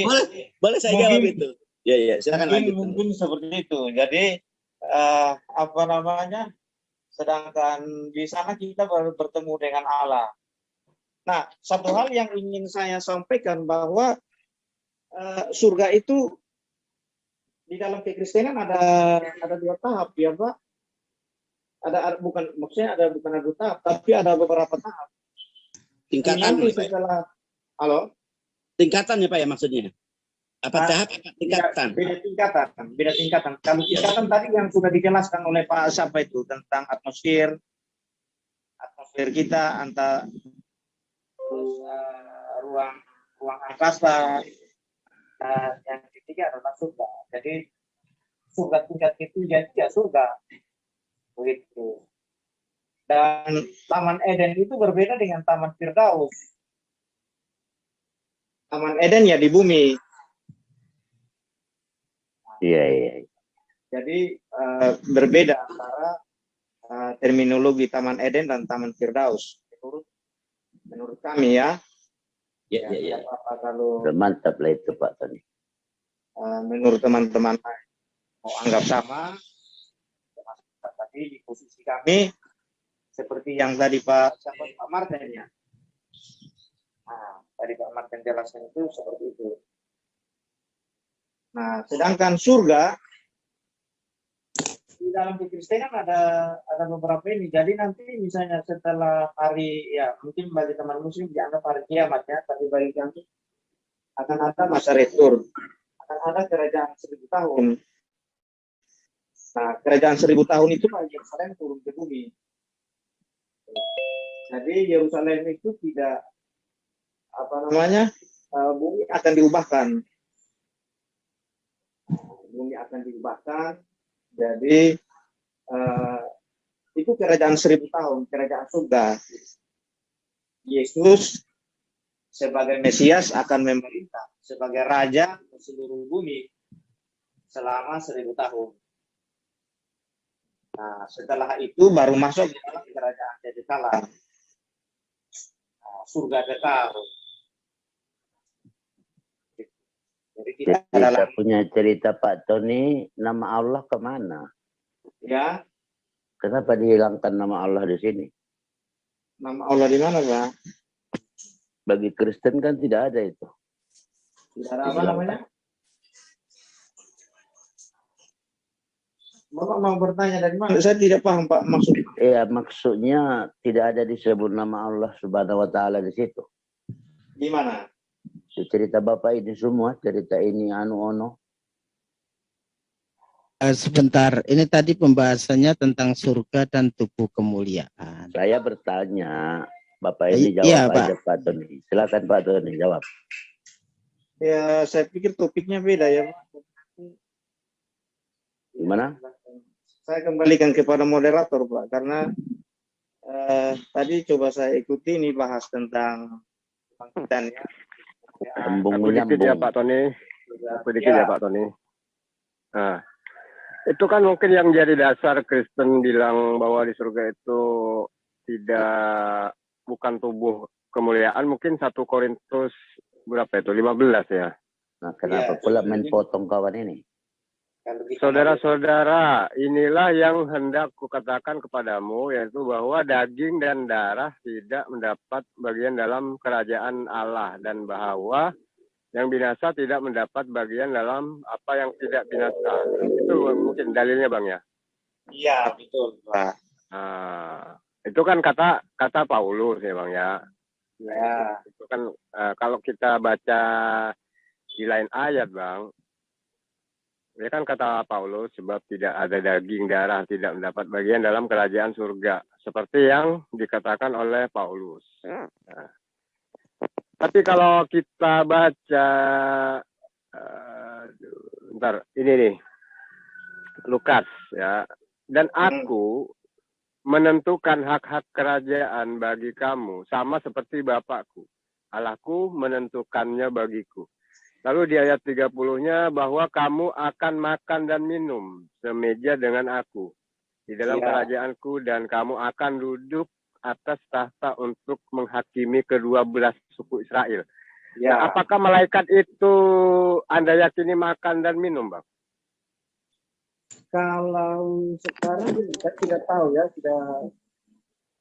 boleh saya jawab itu. Iya, silakan lanjut. Mungkin seperti itu. Jadi apa namanya? Sedangkan di sana kita baru bertemu dengan Allah. Nah, satu hal yang ingin saya sampaikan bahwa surga itu di dalam kekristenan ada dua tahap, ya Pak. Bukan ada dua tahap, tapi ada beberapa tahap. Tingkatan setelah halo? Tingkatan ya Pak ya maksudnya. Apa tahap apa tingkatan? Beda tingkatan. Kalau tingkatan tadi yang sudah dijelaskan oleh Pak siapa itu tentang atmosfer kita antara terus ruang angkasa. Yang ketiga adalah surga. Jadi surga tingkat itu jadi ya surga. Begitu. Dan Taman Eden itu berbeda dengan Taman Firdaus. Taman Eden ya di bumi. Iya. Jadi berbeda antara terminologi Taman Eden dan Taman Firdaus. Menurut kami ya. Iya. Kalau Mantap lah itu Pak Tony. Menurut teman-teman mau anggap sama, tapi di posisi kami seperti yang tadi Pak Martin ya. Nah, tadi Pak Martin jelaskan itu seperti itu. Nah, sedangkan surga di dalam kekristenan ada beberapa ini. Jadi nanti misalnya setelah hari ya mungkin bagi teman muslim dianggap hari kiamat ya, tapi bagi kami akan ada masa retur, akan ada kerajaan 1000 tahun. Nah, kerajaan 1000 tahun itu Yerusalem turun ke bumi. Jadi Yerusalem itu tidak bumi akan diubahkan. Jadi itu kerajaan 1000 tahun, kerajaan surga. Yesus sebagai Mesias akan memerintah sebagai raja di seluruh bumi selama 1000 tahun. Nah, setelah itu baru masuk di dalam kerajaan kekekalan. Surga kekal. Jadi kita punya cerita Pak Tony, nama Allah kemana? Ya. Kenapa dihilangkan nama Allah di sini? Nama Allah di mana, Pak? Bagi Kristen kan tidak ada itu. Tidak ada apa namanya? Bapak mau bertanya dari mana? Saya tidak paham Pak maksudnya. Iya, maksudnya tidak ada disebut nama Allah Subhanahu wa taala di situ. Di mana? Di cerita Bapak ini semua, cerita ini ono. Sebentar, ini tadi pembahasannya tentang surga dan tubuh kemuliaan. Saya bertanya, Bapak ini Iya, jawab Pak. aja Pak Tony. Silakan Pak Tony jawab. Ya, saya pikir topiknya beda ya Pak. Gimana? Saya kembalikan kepada moderator Pak, karena tadi coba saya ikuti ini bahas tentang kebangkitannya. Sambung Sedikit ya menyambung. Pak Tony. Sedikit ya Pak Tony. Nah, itu kan mungkin yang jadi dasar Kristen bilang bahwa di surga itu bukan tubuh kemuliaan, mungkin 1 Korintus berapa itu? 15 ya. Nah, kenapa pula main potong kawan ini? Saudara-saudara, inilah yang hendak kukatakan kepadamu, yaitu bahwa daging dan darah tidak mendapat bagian dalam kerajaan Allah, dan bahwa yang binasa tidak mendapat bagian dalam apa yang tidak binasa. Itu mungkin dalilnya Bang ya. Iya, betul Pak. Nah, itu kan kata Paulus ya Bang ya. Ya. Itu kan kalau kita baca di lain ayat Bang, ya kan kata Paulus, sebab tidak ada daging darah tidak mendapat bagian dalam kerajaan surga, seperti yang dikatakan oleh Paulus. Nah, tapi kalau kita baca, bentar, ini nih, Lukas ya, dan aku menentukan hak-hak kerajaan bagi kamu, sama seperti Bapakku. Allahku menentukannya bagiku. Lalu di ayat 30-nya bahwa kamu akan makan dan minum semeja dengan aku di dalam kerajaanku, dan kamu akan duduk atas tahta untuk menghakimi ke-12 suku Israel. Ya. Nah, apakah malaikat itu Anda yakini makan dan minum, Bang? Kalau sekarang saya tidak tahu ya,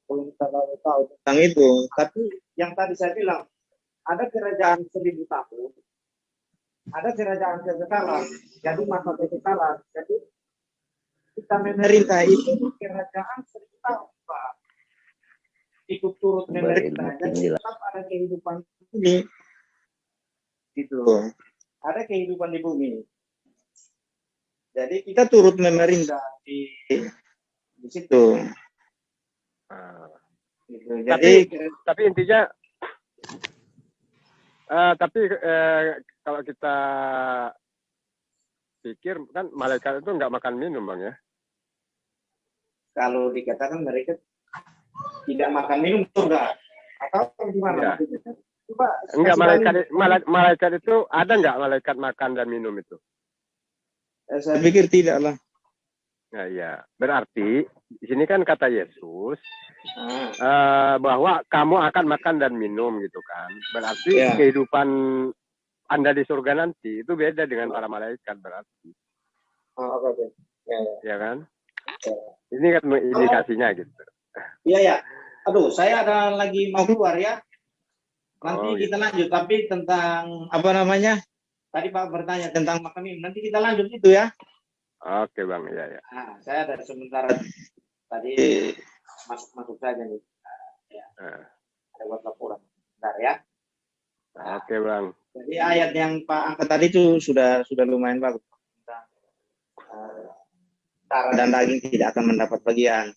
belum terlalu tahu tentang itu. Tapi yang tadi saya bilang, ada kerajaan 1000 tahun, ada kerajaan kekekalan, jadi masa kekekalan. Jadi kita memerintah itu kerajaan 1000 tahun, Pak. Ikut turut memerintah, jadi tetap ada kehidupan ini. Gitu. Ada kehidupan di bumi. Jadi kita turut memerintah di situ. Gitu. Jadi tapi intinya, kalau kita pikir kan malaikat itu nggak makan minum Bang ya? Kalau dikatakan mereka tidak makan minum surga atau gimana? Ya. Enggak, malaikat itu ada nggak malaikat makan dan minum itu? Saya pikir tidak lah. Nah, ya, berarti di sini kan kata Yesus bahwa kamu akan makan dan minum gitu kan. Berarti kehidupan Anda di surga nanti itu beda dengan para malaikat berarti. Ya kan? Ini kan indikasinya gitu. Iya ya. Aduh, saya ada lagi mau keluar ya. Nanti kita lanjut. Tapi tentang apa namanya? Tadi Pak bertanya tentang makan minum. Nanti kita lanjut itu ya. Oke Bang, ya. Nah, saya ada sementara tadi masuk saja nih. Ada buat laporan. Bentar ya. Oke Bang. Jadi ayat yang Pak angkat tadi itu sudah lumayan bagus. Darah dan daging tidak akan mendapat bagian.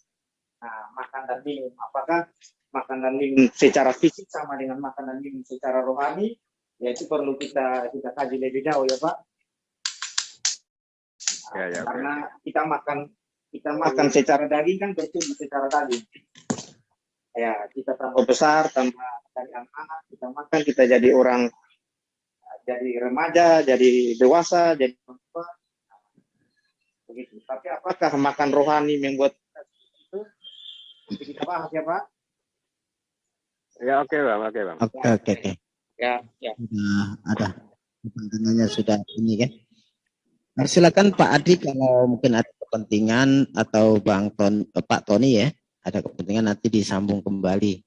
Nah, makan dan minum. Apakah makan dan minum secara fisik sama dengan makan dan minum secara rohani? Ya itu perlu kita kaji lebih jauh ya Pak. Ya, karena kita makan secara daging kan bertumbuh secara daging. Ya kita tambah besar, tambah dari anak-anak, kita makan, kita jadi orang, jadi remaja, jadi dewasa, jadi tua. Begitu. Tapi apakah makan rohani membuat itu? Kita bahas ya Pak. Ya oke Bang. Oke. Ya. Sudah ada pertanyaannya sudah ini kan. Nah, silakan Pak Adi kalau mungkin ada kepentingan atau Pak Tony ya, ada kepentingan nanti disambung kembali.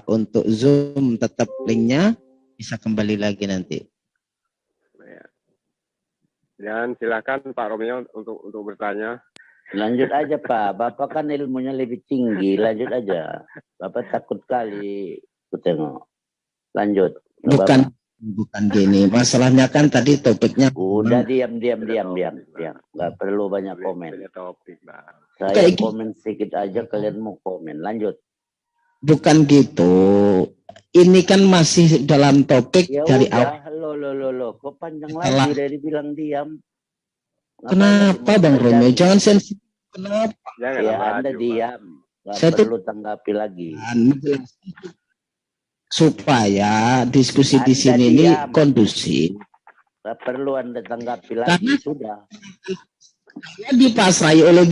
Untuk Zoom tetap linknya bisa kembali lagi nanti. Dan silakan Pak Romeo untuk bertanya. Lanjut aja Pak, Bapak kan ilmunya lebih tinggi, lanjut aja. Bapak takut kali, aku tengok. Lanjut. Bukan bukan gini, masalahnya kan tadi topiknya Udah diam. Nggak perlu banyak komen. Topik, Bang. Saya Kayak komen sedikit aja, kalian mau komen. Lanjut. bukan gitu. Ini kan masih dalam topik Ya dari udah, awal. lo. Kok panjang Salah. lagi dari bilang diam? Kenapa Bang Romeo? Jangan sensitif. Kenapa? Jangan Ya maju, Anda Bang. diam. Nggak Saya tuh perlu tanggapi lagi. Supaya diskusi di Anda sini ini diam. kondusif. Nggak perlu Anda tanggapi lagi. Karena Sudah. saya dipasrai oleh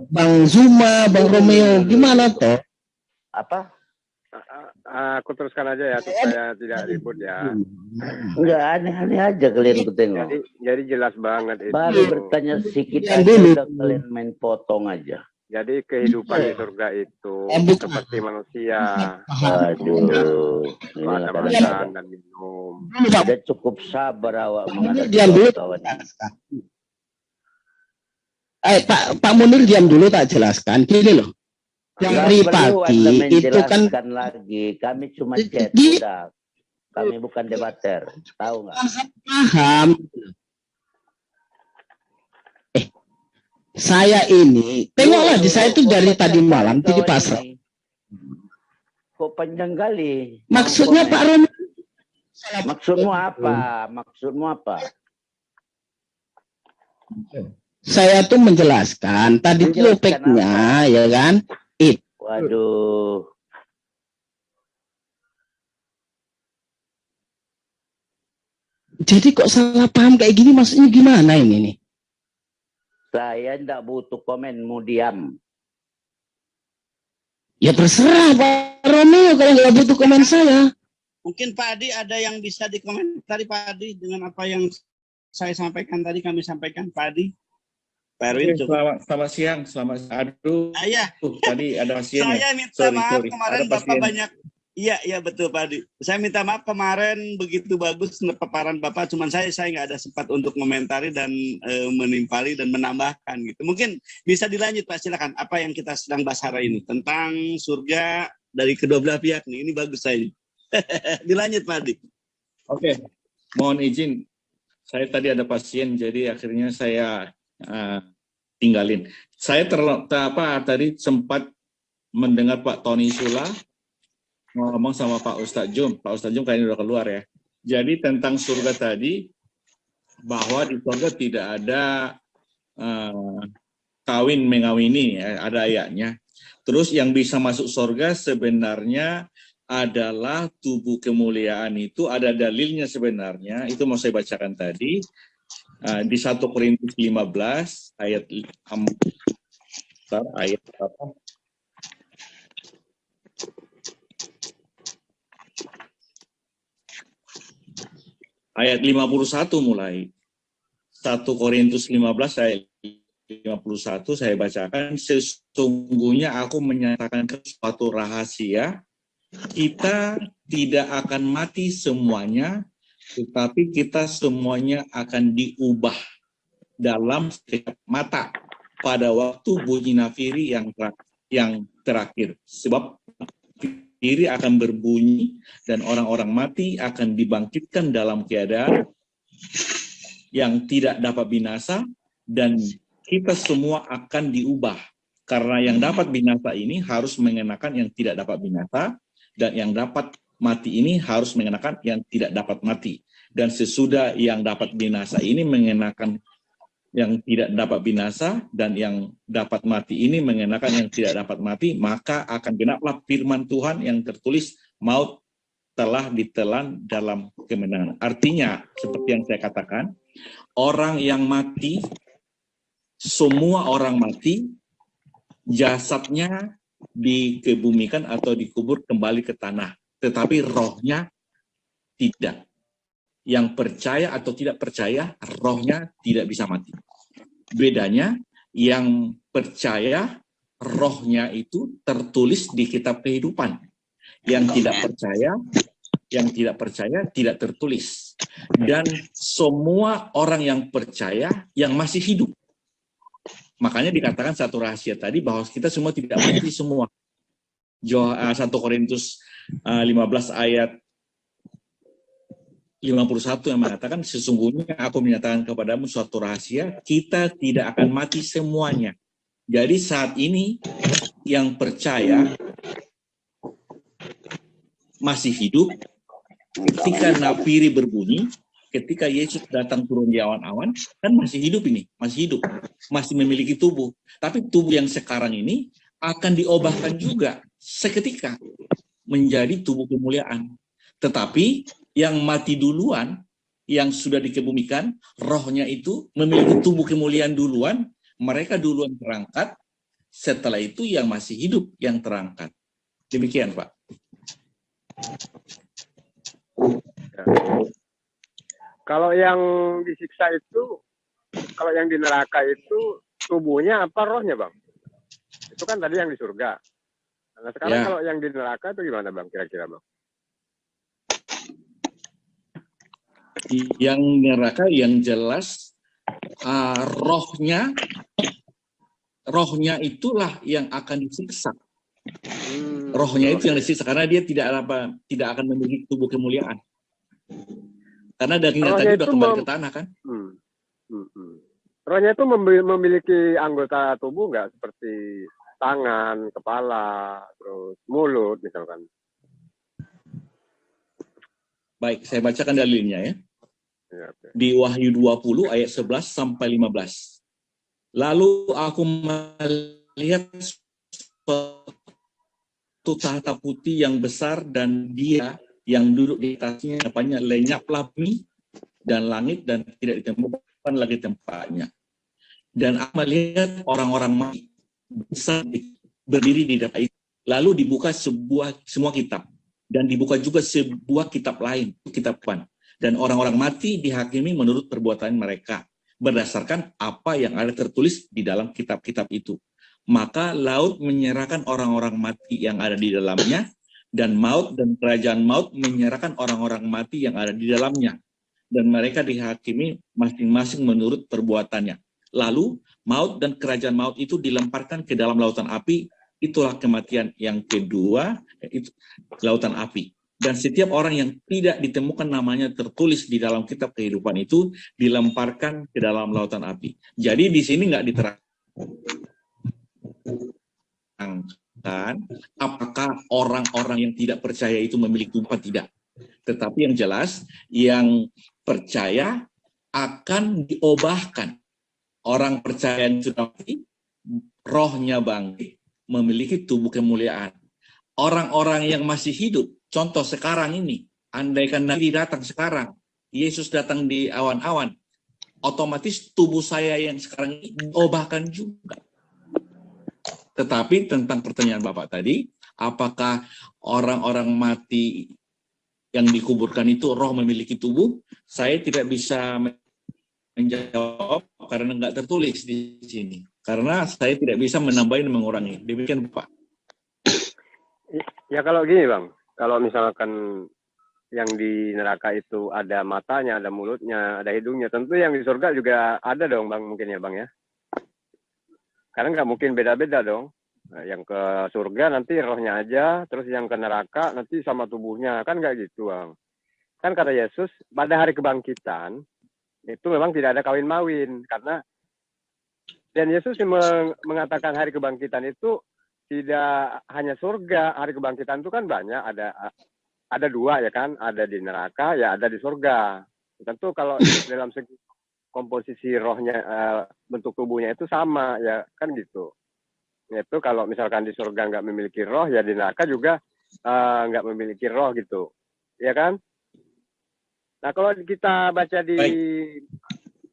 Bang Zuma, Bang Romeo. Gimana toh? Apa? Aku teruskan aja ya supaya tidak ribut ya. Enggak, aneh-aneh aja kalian ku tengok. Jadi jelas banget itu. Baru bertanya sedikit Yang aja dulu. udah kalian main potong aja. Jadi kehidupan di surga itu Bukan. seperti manusia, Aduh, ini ada kadang-kadang. makan dan minum. Udah cukup sabar awak menghadapi Diam dulu. kawan. Pak Munir diam dulu tak jelaskan. Gini loh. Dari Nggak perlu pagi Anda itu kan menjelaskan lagi. Kami cuma chat, Di- udah. Kami bukan debater. Tahu nggak? paham. Saya ini, tengoklah di saya itu dari tadi malam itu di pasar. Kok panjang kali? Maksudnya Pak Romeo, Maksudmu apa? Maksudmu apa? saya tuh menjelaskan tadi Menjelaskan topiknya, ya kan? Waduh. Jadi kok salah paham kayak gini, maksudnya gimana ini nih? Saya tidak butuh komen, mau diam. Ya terserah Pak Romeo kalau nggak butuh komen saya. Mungkin Pak Adi ada yang bisa dikomentari Pak Adi dengan apa yang saya sampaikan tadi, kami sampaikan Pak Adi. Pak Erwin, cukup. Selamat siang, aduh, Iya. tadi ada pasien ya. Saya minta maaf kemarin Ada Bapak pasien. banyak. Iya betul Pak Adi. Saya minta maaf kemarin begitu bagus paparan Bapak, cuman saya nggak ada sempat untuk komentari dan menimpali dan menambahkan gitu. Mungkin bisa dilanjut Pak, silakan. Apa yang kita sedang bahas hari ini tentang surga dari kedua belah pihak nih. Ini bagus saya. Dilanjut Pak Adi. Oke, mohon izin. Saya tadi ada pasien, jadi akhirnya saya tinggalin. Saya tadi sempat mendengar Pak Tony Sula ngomong sama Pak Ustadz Jum. Pak Ustadz Jum kayaknya udah keluar ya. Jadi tentang surga tadi, bahwa di surga tidak ada kawin mengawini, ya, ada ayatnya. Terus yang bisa masuk surga sebenarnya adalah tubuh kemuliaan itu, ada dalilnya sebenarnya. Itu mau saya bacakan tadi. Di 1 Korintus 15 ayat ayat apa? Ayat 51 mulai. 1 Korintus 15 ayat 51 saya bacakan. Sesungguhnya aku menyatakan suatu rahasia, kita tidak akan mati semuanya, tetapi kita semuanya akan diubah dalam setiap mata pada waktu bunyi nafiri yang terakhir. Sebab nafiri akan berbunyi dan orang-orang mati akan dibangkitkan dalam keadaan yang tidak dapat binasa, dan kita semua akan diubah. Karena yang dapat binasa ini harus mengenakan yang tidak dapat binasa, dan yang dapat mati ini harus mengenakan yang tidak dapat mati. Dan sesudah yang dapat binasa ini mengenakan yang tidak dapat binasa, dan yang dapat mati ini mengenakan yang tidak dapat mati, maka akan genaplah firman Tuhan yang tertulis, maut telah ditelan dalam kemenangan. Artinya, seperti yang saya katakan, orang yang mati, semua orang mati, jasadnya dikebumikan atau dikubur kembali ke tanah. Tetapi rohnya tidak. Yang percaya atau tidak percaya, rohnya tidak bisa mati. Bedanya, yang percaya, rohnya itu tertulis di kitab kehidupan. Yang tidak percaya tidak tertulis. Dan semua orang yang percaya, yang masih hidup, Makanya dikatakan satu rahasia tadi bahwa kita semua tidak mati semua. 1 Korintus 15 ayat 51 yang mengatakan, sesungguhnya aku menyatakan kepadamu suatu rahasia, kita tidak akan mati semuanya. Jadi saat ini yang percaya masih hidup, ketika napiri berbunyi, ketika Yesus datang turun di awan-awan, kan masih hidup ini, masih hidup, masih memiliki tubuh. Tapi tubuh yang sekarang ini akan diubahkan juga seketika menjadi tubuh kemuliaan. Tetapi yang mati duluan, yang sudah dikebumikan, rohnya itu memiliki tubuh kemuliaan duluan, mereka duluan terangkat, setelah itu yang masih hidup yang terangkat. Demikian, Pak. Kalau yang disiksa itu, kalau yang di neraka itu tubuhnya apa rohnya, Bang? Itu kan tadi yang di surga. Nah, sekarang kalau yang di neraka itu gimana, Bang? Kira-kira, Bang? Yang neraka yang jelas rohnya itulah yang akan disiksa. Rohnya itu yang disiksa karena dia tidak akan memiliki tubuh kemuliaan. Karena dagingnya tadi udah kembali ke tanah kan. Rohnya itu memiliki anggota tubuh nggak, seperti tangan, kepala, terus mulut misalkan? Baik, saya bacakan dalilnya ya. Ya, okay. Di Wahyu 20 ayat 11 sampai 15. Lalu aku melihat suatu tahta putih yang besar dan dia yang duduk di atasnya, apanya lenyaplah bumi dan langit dan tidak ditemukan lagi tempatnya. Dan aku melihat orang-orang mati besar berdiri di depan itu. Lalu dibuka semua kitab dan dibuka juga sebuah kitab lain, kitab Tuhan. Dan orang-orang mati dihakimi menurut perbuatan mereka, berdasarkan apa yang ada tertulis di dalam kitab-kitab itu. Maka laut menyerahkan orang-orang mati yang ada di dalamnya, dan maut dan kerajaan maut menyerahkan orang-orang mati yang ada di dalamnya. Dan mereka dihakimi masing-masing menurut perbuatannya. Lalu maut dan kerajaan maut itu dilemparkan ke dalam lautan api. Itulah kematian yang kedua, itu lautan api. Dan setiap orang yang tidak ditemukan namanya tertulis di dalam kitab kehidupan itu dilemparkan ke dalam lautan api. Jadi di sini nggak diterangkan apakah orang-orang yang tidak percaya itu memiliki tubuh atau tidak. Tetapi yang jelas, yang percaya akan diubahkan. Orang percaya yang sudah mati, rohnya bangkit, memiliki tubuh kemuliaan. Orang-orang yang masih hidup, contoh sekarang ini, andaikan Nabi datang sekarang, Yesus datang di awan-awan, otomatis tubuh saya yang sekarang ini diubahkan juga. Tetapi tentang pertanyaan Bapak tadi, apakah orang-orang mati yang dikuburkan itu roh memiliki tubuh? Saya tidak bisa menjawab karena nggak tertulis di sini. Karena saya tidak bisa menambah dan mengurangi. Demikian Pak. Ya kalau gini Bang, kalau misalkan yang di neraka itu ada matanya, ada mulutnya, ada hidungnya, tentu yang di surga juga ada dong Bang, mungkin ya Bang ya. Karena nggak mungkin beda-beda dong. Nah, yang ke surga nanti rohnya aja, terus yang ke neraka nanti sama tubuhnya, kan nggak gitu Bang. Kan kata Yesus, pada hari kebangkitan, itu memang tidak ada kawin-mawin, karena dan Yesus mengatakan hari kebangkitan itu tidak hanya surga, hari kebangkitan itu kan banyak, ada dua ya kan, ada di neraka, ya ada di surga. Tentu kalau dalam segi komposisi rohnya, bentuk tubuhnya itu sama, ya kan gitu. Itu kalau misalkan di surga nggak memiliki roh, ya di neraka juga nggak memiliki roh gitu, ya kan? Nah kalau kita baca di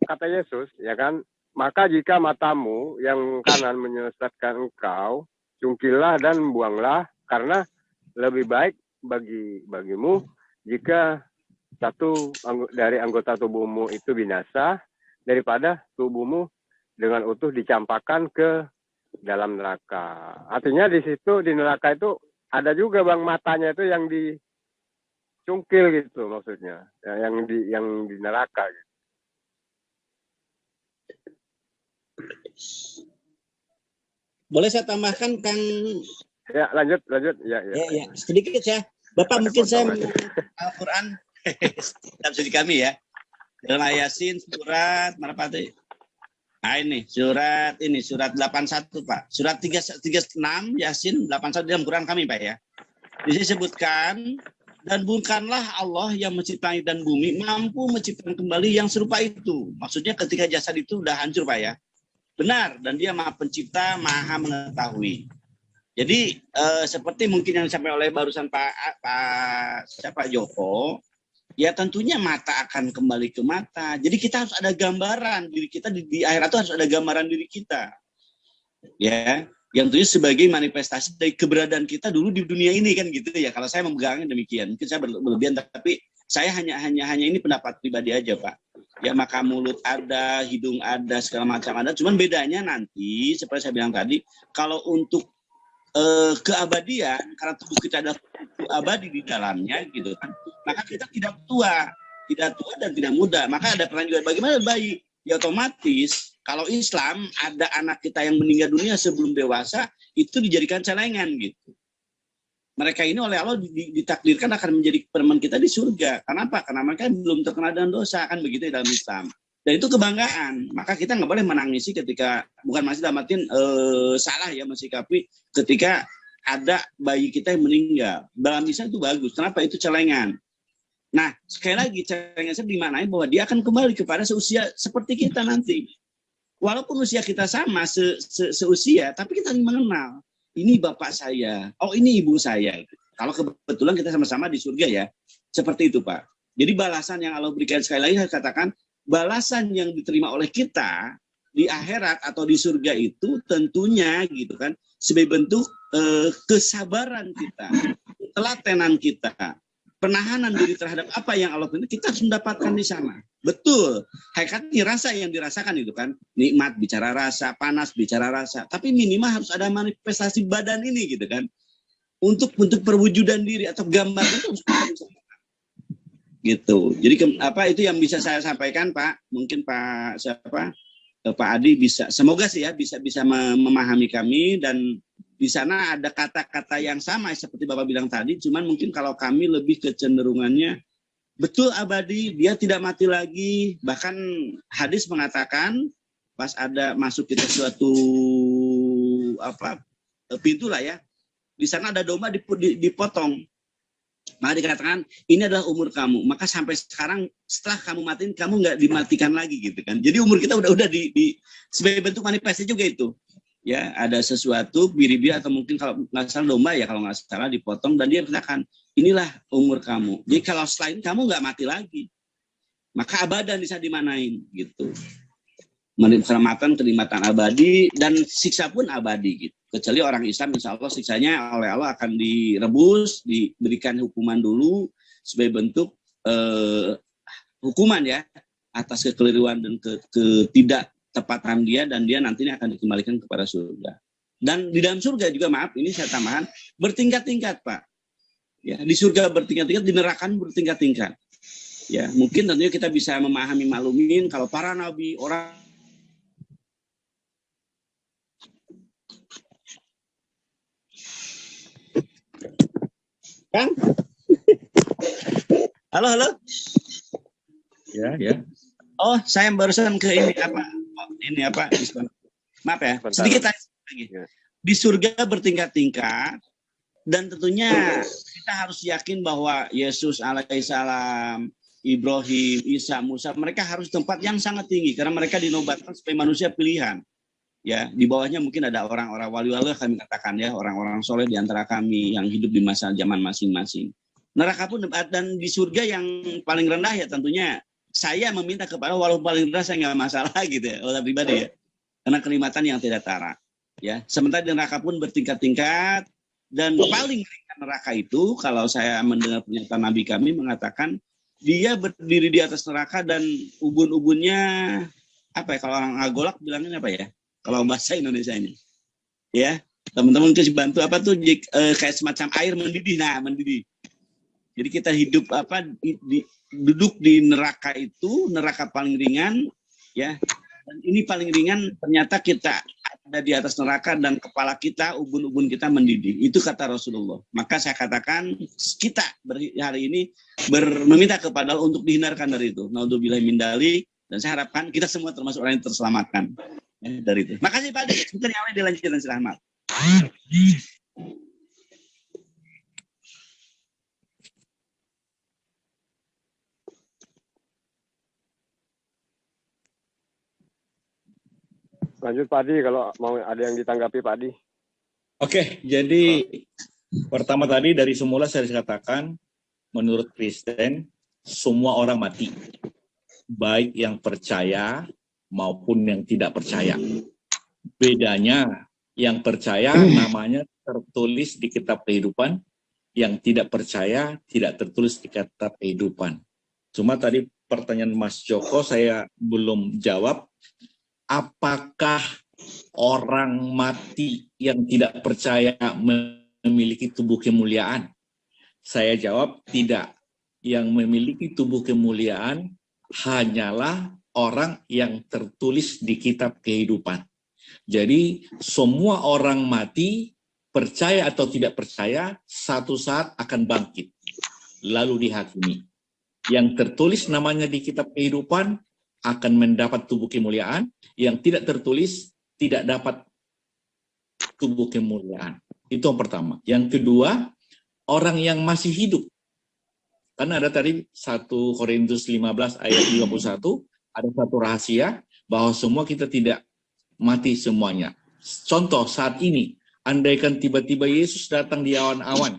kata Yesus, ya kan, maka jika matamu yang kanan menyesatkan engkau, jungkillah dan buanglah, karena lebih baik bagimu jika satu dari anggota tubuhmu itu binasa daripada tubuhmu dengan utuh dicampakkan ke dalam neraka. Artinya di situ di neraka itu ada juga Bang matanya itu yang dicungkil gitu maksudnya, ya, yang di neraka. Gitu. Boleh saya tambahkan, Kang? Ya, lanjut. Ya. Ya, sedikit ya. Bapak, Ada mungkin saya potongan. Al-Quran dalam studi kami ya. Dalam Yasin surat mana Pak? Nah ini surat 81 Pak. Surat 36 Yasin 81 dalam Quran kami Pak ya. Disebutkan, dan bukanlah Allah yang menciptai dan bumi mampu menciptakan kembali yang serupa itu. Maksudnya ketika jasad itu udah hancur Pak ya. Benar, dan dia maha pencipta, maha mengetahui. Jadi seperti mungkin yang disampaikan oleh barusan Pak Joko, ya tentunya mata akan kembali ke mata. Jadi kita harus ada gambaran diri kita di akhirat itu harus ada gambaran diri kita. Ya, yang tentunya sebagai manifestasi dari keberadaan kita dulu di dunia ini kan gitu ya. Kalau saya memegangnya demikian, mungkin saya berlebihan, tapi saya hanya ini pendapat pribadi aja Pak. Ya maka mulut ada, hidung ada, segala macam ada. Cuman bedanya nanti seperti saya bilang tadi, kalau untuk keabadian, karena tubuh kita ada abadi di dalamnya gitu kan, maka kita tidak tua dan tidak muda. Maka ada pertanyaan juga, bagaimana bayi? Ya otomatis kalau Islam ada anak kita yang meninggal dunia sebelum dewasa itu dijadikan celengan gitu. Mereka ini oleh Allah ditakdirkan akan menjadi teman kita di surga. Kenapa? Karena mereka belum terkena dengan dosa, kan begitu dalam Islam. Dan itu kebanggaan. Maka kita nggak boleh menangisi ketika, bukan masih dalam artian salah ya mensikapi ketika ada bayi kita yang meninggal. Dalam Islam itu bagus. Kenapa? Itu celengan. Nah, sekali lagi celengan saya dimanain bahwa dia akan kembali kepada seusia seperti kita nanti. Walaupun usia kita sama, seusia, tapi kita mengenal. Ini bapak saya, oh ini ibu saya. Kalau kebetulan kita sama-sama di surga ya. Seperti itu Pak. Jadi balasan yang Allah berikan, sekali lagi saya katakan, balasan yang diterima oleh kita di akhirat atau di surga itu tentunya gitu kan sebagai bentuk kesabaran kita, ketelatenan kita, penahanan diri terhadap apa yang Allah berikan, kita harus mendapatkan di sana. Betul, hakikatnya rasa yang dirasakan itu kan, nikmat bicara rasa, panas bicara rasa, tapi minimal harus ada manifestasi badan ini gitu kan, untuk perwujudan diri atau gambar itu harus gitu. Jadi apa itu yang bisa saya sampaikan Pak? Mungkin Pak Adi bisa, semoga sih ya bisa memahami kami, dan di sana ada kata-kata yang sama seperti Bapak bilang tadi, cuman mungkin kalau kami lebih kecenderungannya betul abadi, dia tidak mati lagi. Bahkan hadis mengatakan pas ada masuk kita suatu pintu lah ya, di sana ada domba dipotong. Maka dikatakan ini adalah umur kamu. Maka sampai sekarang setelah kamu matiin, kamu nggak dimatikan lagi gitu kan. Jadi umur kita udah di sebagai bentuk manifestasi juga itu. Ya ada sesuatu biri-biri atau mungkin kalau nggak salah domba ya kalau nggak salah dipotong, dan dia katakan inilah umur kamu. Jadi kalau selain kamu nggak mati lagi, maka abadan bisa dimanain gitu. Kenikmatan abadi dan siksa pun abadi gitu. Kecuali orang Islam insya Allah siksanya oleh Allah akan direbus, diberikan hukuman dulu sebagai bentuk hukuman ya atas kekeliruan dan ketidaktepatan dia, dan dia nantinya akan dikembalikan kepada surga. Dan di dalam surga juga, maaf ini saya tambahan, bertingkat-tingkat Pak. Ya, di surga bertingkat-tingkat, di neraka bertingkat-tingkat. Ya, mungkin tentunya kita bisa memahami maklumin kalau para nabi, orang Kang? Halo. Ya. Oh, saya barusan ke ini apa? Maaf ya, sedikit lagi. Di surga bertingkat-tingkat, dan tentunya kita harus yakin bahwa Yesus alaihissalam, Ibrahim, Isa, Musa, mereka harus tempat yang sangat tinggi karena mereka dinobatkan sebagai manusia pilihan. Ya, di bawahnya mungkin ada orang-orang wali-wali, kami katakan ya, orang-orang soleh di antara kami yang hidup di masa zaman masing-masing. Neraka pun, dan di surga yang paling rendah ya tentunya saya meminta kepada walaupun paling rendah saya nggak masalah gitu ya, oleh pribadi ya, karena kenikmatan yang tidak tara. Ya, sementara di neraka pun bertingkat-tingkat, dan paling ringan neraka itu kalau saya mendengar pernyataan Nabi kami mengatakan dia berdiri di atas neraka dan ubun-ubunnya apa ya, kalau orang agolak bilangnya apa ya? Kalau bahasa Indonesia ini, ya teman-teman kasih bantu apa tuh kayak semacam air mendidih, mendidih. Jadi kita hidup duduk di neraka itu, neraka paling ringan, ya Dan ini paling ringan, ternyata kita ada di atas neraka dan kepala kita, ubun-ubun kita mendidih. Itu kata Rasulullah. Maka saya katakan kita hari ini meminta kepada Allah untuk dihindarkan dari itu. Naudzubillah min dzalik. Dan saya harapkan kita semua termasuk orang yang terselamatkan dari itu. Makasih Pak Ade. Sebentar yang lain dilanjutkan silahkan. Lanjut Pak Adi, kalau mau ada yang ditanggapi Pak Adi. Oke, jadi pertama tadi dari semula saya katakan, menurut Kristen, semua orang mati. Baik yang percaya maupun yang tidak percaya. Bedanya, yang percaya namanya tertulis di kitab kehidupan, yang tidak percaya tidak tertulis di kitab kehidupan. Cuma tadi pertanyaan Mas Joko saya belum jawab. Apakah orang mati yang tidak percaya memiliki tubuh kemuliaan? Saya jawab tidak. Yang memiliki tubuh kemuliaan hanyalah orang yang tertulis di kitab kehidupan. Jadi semua orang mati, percaya atau tidak percaya, satu saat akan bangkit, lalu dihakimi. Yang tertulis namanya di kitab kehidupan akan mendapat tubuh kemuliaan, yang tidak tertulis tidak dapat tubuh kemuliaan. Itu yang pertama. Yang kedua, orang yang masih hidup. Karena ada tadi 1 Korintus 15 ayat 21, ada satu rahasia bahwa semua kita tidak mati semuanya. Contoh saat ini, andaikan tiba-tiba Yesus datang di awan-awan,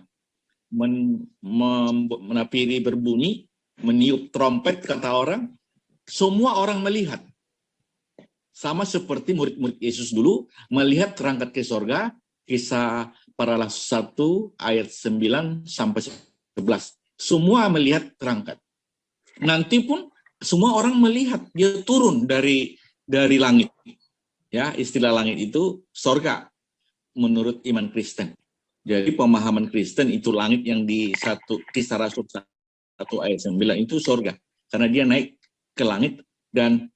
menapiri berbunyi, meniup trompet kata orang, semua orang melihat. Sama seperti murid-murid Yesus dulu melihat terangkat ke sorga, Kisah Para Rasul 1 ayat 9 sampai 11. Semua melihat terangkat. Nanti pun semua orang melihat dia turun dari langit. Ya, istilah langit itu sorga menurut iman Kristen. Jadi pemahaman Kristen itu langit yang di Kisah Rasul 1 ayat 9 itu sorga. Karena dia naik ke langit dan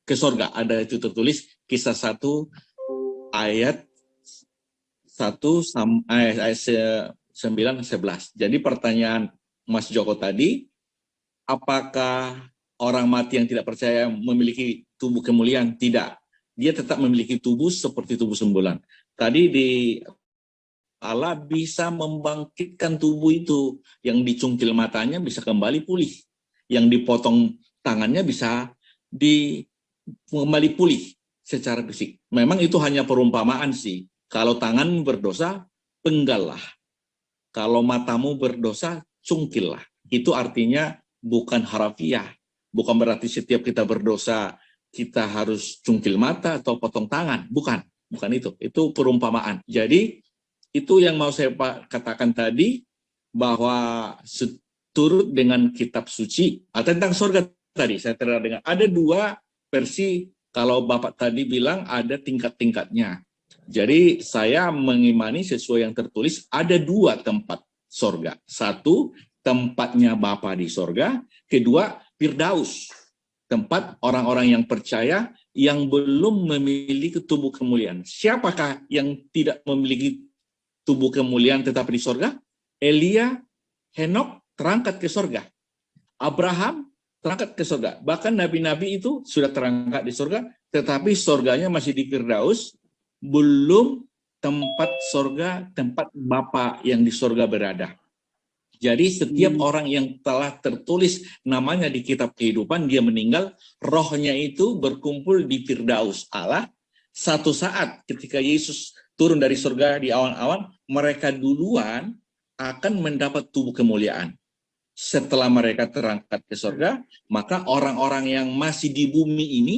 ke sorga. Ada itu tertulis Kisah 1 ayat 1 ayat 9 11. Jadi pertanyaan Mas Joko tadi, apakah orang mati yang tidak percaya memiliki tubuh kemuliaan? Tidak. Dia tetap memiliki tubuh seperti tubuh sembulan. Tadi Allah bisa membangkitkan tubuh itu. Yang dicungkil matanya bisa kembali pulih. Yang dipotong tangannya bisa kembali pulih secara fisik. Memang itu hanya perumpamaan sih. Kalau tangan berdosa, penggallah. Kalau matamu berdosa, cungkillah. Itu artinya bukan harafiah. Bukan berarti setiap kita berdosa, kita harus cungkil mata atau potong tangan. Bukan itu. Itu perumpamaan. Jadi, itu yang mau saya katakan tadi, bahwa seturut dengan kitab suci. Tentang surga tadi, saya terdengar. Ada dua versi, kalau Bapak tadi bilang ada tingkat-tingkatnya. Jadi saya mengimani sesuai yang tertulis, ada dua tempat sorga. Satu, tempatnya Bapa di sorga. Kedua, Firdaus, tempat orang-orang yang percaya yang belum memiliki tubuh kemuliaan. Siapakah yang tidak memiliki tubuh kemuliaan tetap di sorga? Elia, Henok terangkat ke sorga. Abraham terangkat ke sorga. Bahkan nabi-nabi itu sudah terangkat di sorga, tetapi sorganya masih di Firdaus, belum tempat sorga, tempat Bapa yang di sorga berada. Jadi setiap orang yang telah tertulis namanya di kitab kehidupan, dia meninggal, rohnya itu berkumpul di Firdaus Allah. Satu saat ketika Yesus turun dari surga di awan-awan, mereka duluan akan mendapat tubuh kemuliaan. Setelah mereka terangkat ke surga, maka orang-orang yang masih di bumi ini,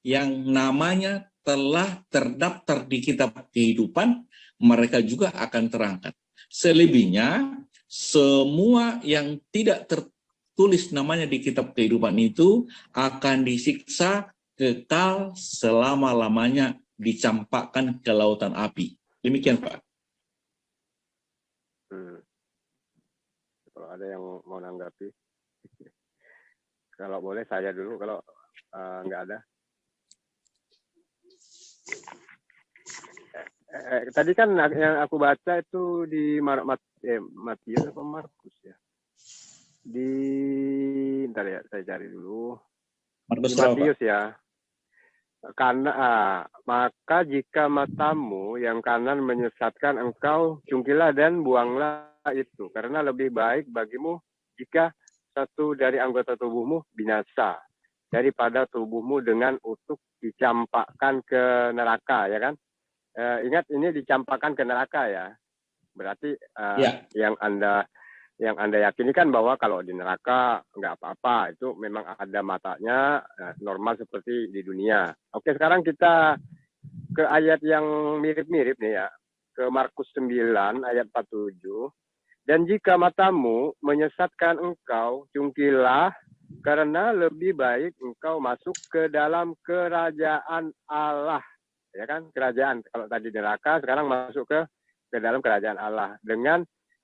yang namanya telah terdaftar di kitab kehidupan, mereka juga akan terangkat. Selebihnya, semua yang tidak tertulis namanya di kitab kehidupan itu akan disiksa kekal selama-lamanya, dicampakkan ke lautan api. Demikian, Pak. Kalau ada yang mau nanggapi. Kalau boleh saya dulu, kalau nggak ada. Tadi kan yang aku baca itu di Matius atau Markus ya. Ntar ya, saya cari dulu. Markus Di Matius ya. Karena maka jika matamu yang kanan menyesatkan engkau, cungkilah dan buanglah itu. Karena lebih baik bagimu jika satu dari anggota tubuhmu binasa daripada tubuhmu dengan utuh dicampakkan ke neraka, ya kan? Ingat ini dicampakkan ke neraka ya. Berarti yang Anda yakini kan bahwa kalau di neraka nggak apa-apa, itu memang ada matanya normal seperti di dunia. Oke, sekarang kita ke ayat yang mirip-mirip nih ya, ke Markus 9 ayat 47. Dan jika matamu menyesatkan engkau, cungkilah, karena lebih baik engkau masuk ke dalam kerajaan Allah. Ya kan, kerajaan. Kalau tadi neraka, sekarang masuk ke dalam kerajaan Allah dengan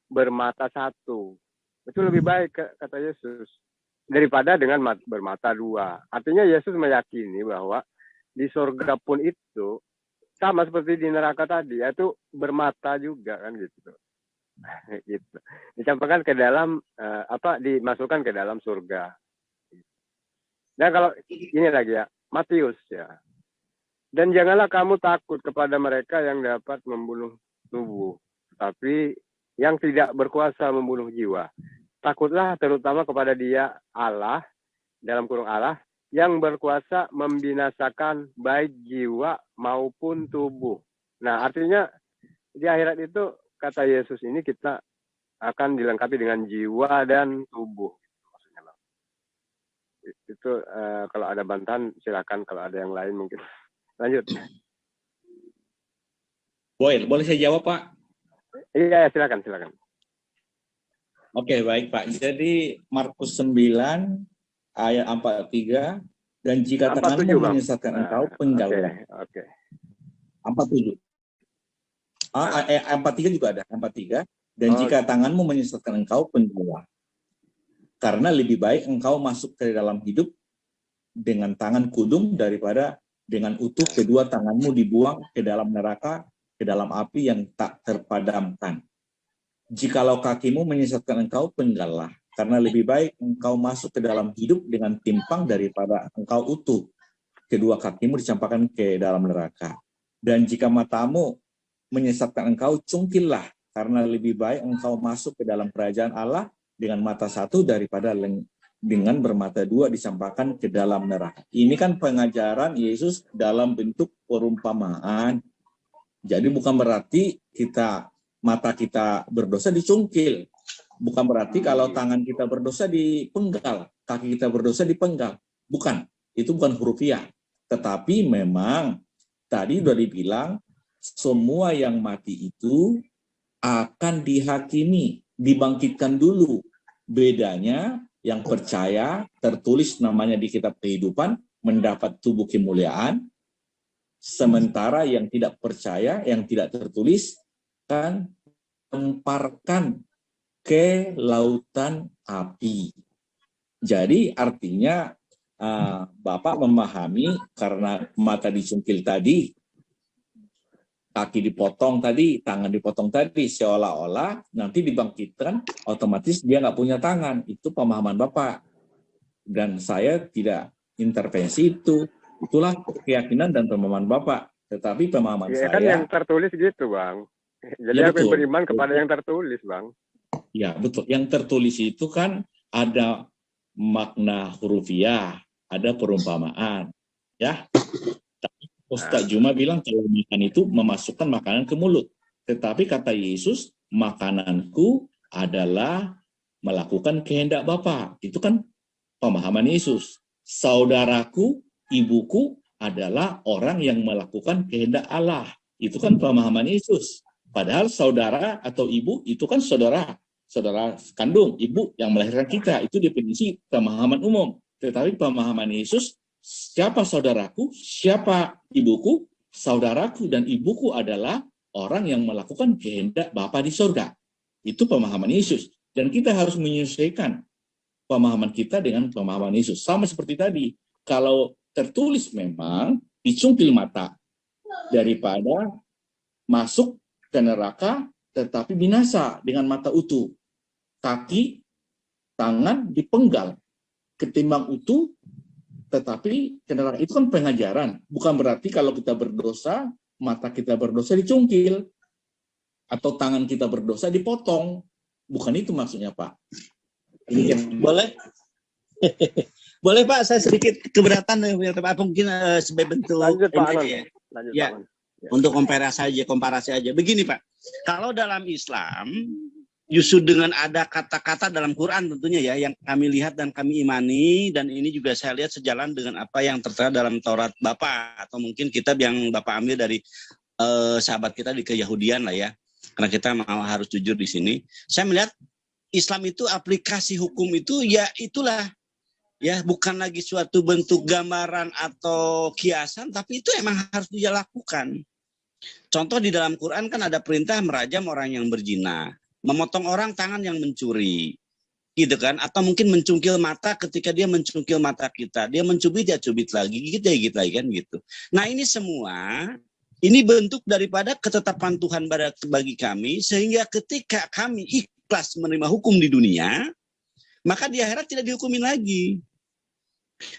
bermata satu. Itu lebih baik, kata Yesus, daripada dengan bermata dua. Artinya Yesus meyakini bahwa di surga pun itu sama seperti di neraka tadi, yaitu bermata juga kan gitu. Gitu. Dicampakkan ke dalam dimasukkan ke dalam surga. Nah, kalau ini lagi ya, Matius ya. Dan janganlah kamu takut kepada mereka yang dapat membunuh tubuh, tapi yang tidak berkuasa membunuh jiwa. Takutlah terutama kepada Dia, Allah, dalam kurung Allah, yang berkuasa membinasakan baik jiwa maupun tubuh. Nah, artinya di akhirat itu, kata Yesus ini, kita akan dilengkapi dengan jiwa dan tubuh. Maksudnya, itu kalau ada bantahan silakan, kalau ada yang lain mungkin. Lanjut. Boleh saya jawab, Pak? Iya, silakan. Oke, baik, Pak. Jadi Markus 9 ayat 43, dan jika tanganmu menyesatkan engkau, penggallah. Oke. 47. 43 juga ada, 43. Dan jika tanganmu menyesatkan engkau, penggallah. Karena lebih baik engkau masuk ke dalam hidup dengan tangan kudung daripada dengan utuh kedua tanganmu dibuang ke dalam neraka, ke dalam api yang tak terpadamkan. Jikalau kakimu menyesatkan engkau, penggallah. Karena lebih baik engkau masuk ke dalam hidup dengan timpang daripada engkau utuh kedua kakimu dicampakkan ke dalam neraka. Dan jika matamu menyesatkan engkau, cungkillah. Karena lebih baik engkau masuk ke dalam kerajaan Allah dengan mata satu daripada dengan bermata dua dicampakkan ke dalam neraka. Ini kan pengajaran Yesus dalam bentuk perumpamaan. Jadi bukan berarti mata kita berdosa dicungkil. Bukan berarti kalau tangan kita berdosa dipenggal, kaki kita berdosa dipenggal. Bukan. Itu bukan hurufiah. Tetapi memang tadi sudah dibilang semua yang mati itu akan dihakimi, dibangkitkan dulu. Bedanya yang percaya, tertulis namanya di kitab kehidupan, mendapat tubuh kemuliaan. Sementara yang tidak percaya, yang tidak tertulis, kan lemparkan ke lautan api. Jadi artinya Bapak memahami karena mata dicungkil tadi, kaki dipotong tadi, tangan dipotong tadi, seolah-olah nanti dibangkitkan, otomatis dia nggak punya tangan. Itu pemahaman Bapak. Dan saya tidak intervensi itu. Itulah keyakinan dan pemahaman Bapak. Tetapi pemahaman saya... kan yang tertulis gitu, Bang. Jadi ya, aku beriman kepada yang tertulis, Bang. Ya, betul. Yang tertulis itu kan ada makna hurufiah, ada perumpamaan. Ya. Ustaz Juma bilang kalau makan itu memasukkan makanan ke mulut. Tetapi kata Yesus, makananku adalah melakukan kehendak Bapa. Itu kan pemahaman Yesus. Saudaraku, ibuku adalah orang yang melakukan kehendak Allah. Itu kan pemahaman Yesus. Padahal saudara atau ibu itu kan saudara kandung, ibu yang melahirkan kita. Itu definisi pemahaman umum. Tetapi pemahaman Yesus, siapa saudaraku, siapa ibuku, saudaraku dan ibuku adalah orang yang melakukan kehendak Bapa di surga. Itu pemahaman Yesus. Dan kita harus menyesuaikan pemahaman kita dengan pemahaman Yesus. Sama seperti tadi, kalau tertulis memang dicungkil mata, daripada masuk ke neraka tetapi binasa dengan mata utuh. Kaki, tangan dipenggal, ketimbang utuh tetapi ke neraka. Itu kan pengajaran. Bukan berarti kalau kita berdosa, mata kita berdosa dicungkil. Atau tangan kita berdosa dipotong. Bukan itu maksudnya, Pak. Boleh? Boleh, Pak, saya sedikit keberatan mungkin sebagai bentuk Lanjut, Pak Anon. ya. Lanjut, Ya. Pak Anon. Ya. Untuk komparasi aja. Begini, Pak. Kalau dalam Islam justru dengan ada kata-kata dalam Quran tentunya ya yang kami lihat dan kami imani, dan ini juga saya lihat sejalan dengan apa yang tertera dalam Taurat Bapak, atau mungkin kitab yang Bapak ambil dari sahabat kita di Keyahudian lah ya. Karena kita mau harus jujur di sini. Saya melihat Islam itu aplikasi hukum itu ya itulah ya, bukan lagi suatu bentuk gambaran atau kiasan, tapi itu emang harus dia lakukan. Contoh di dalam Quran kan ada perintah merajam orang yang berzina, memotong orang tangan yang mencuri, gitu kan? Atau mungkin mencungkil mata ketika dia mencungkil mata kita, dia mencubit ya cubit lagi, gigit lagi kan gitu. Nah ini semua ini bentuk daripada ketetapan Tuhan bagi kami, sehingga ketika kami ikhlas menerima hukum di dunia, maka di akhirat tidak dihukumin lagi.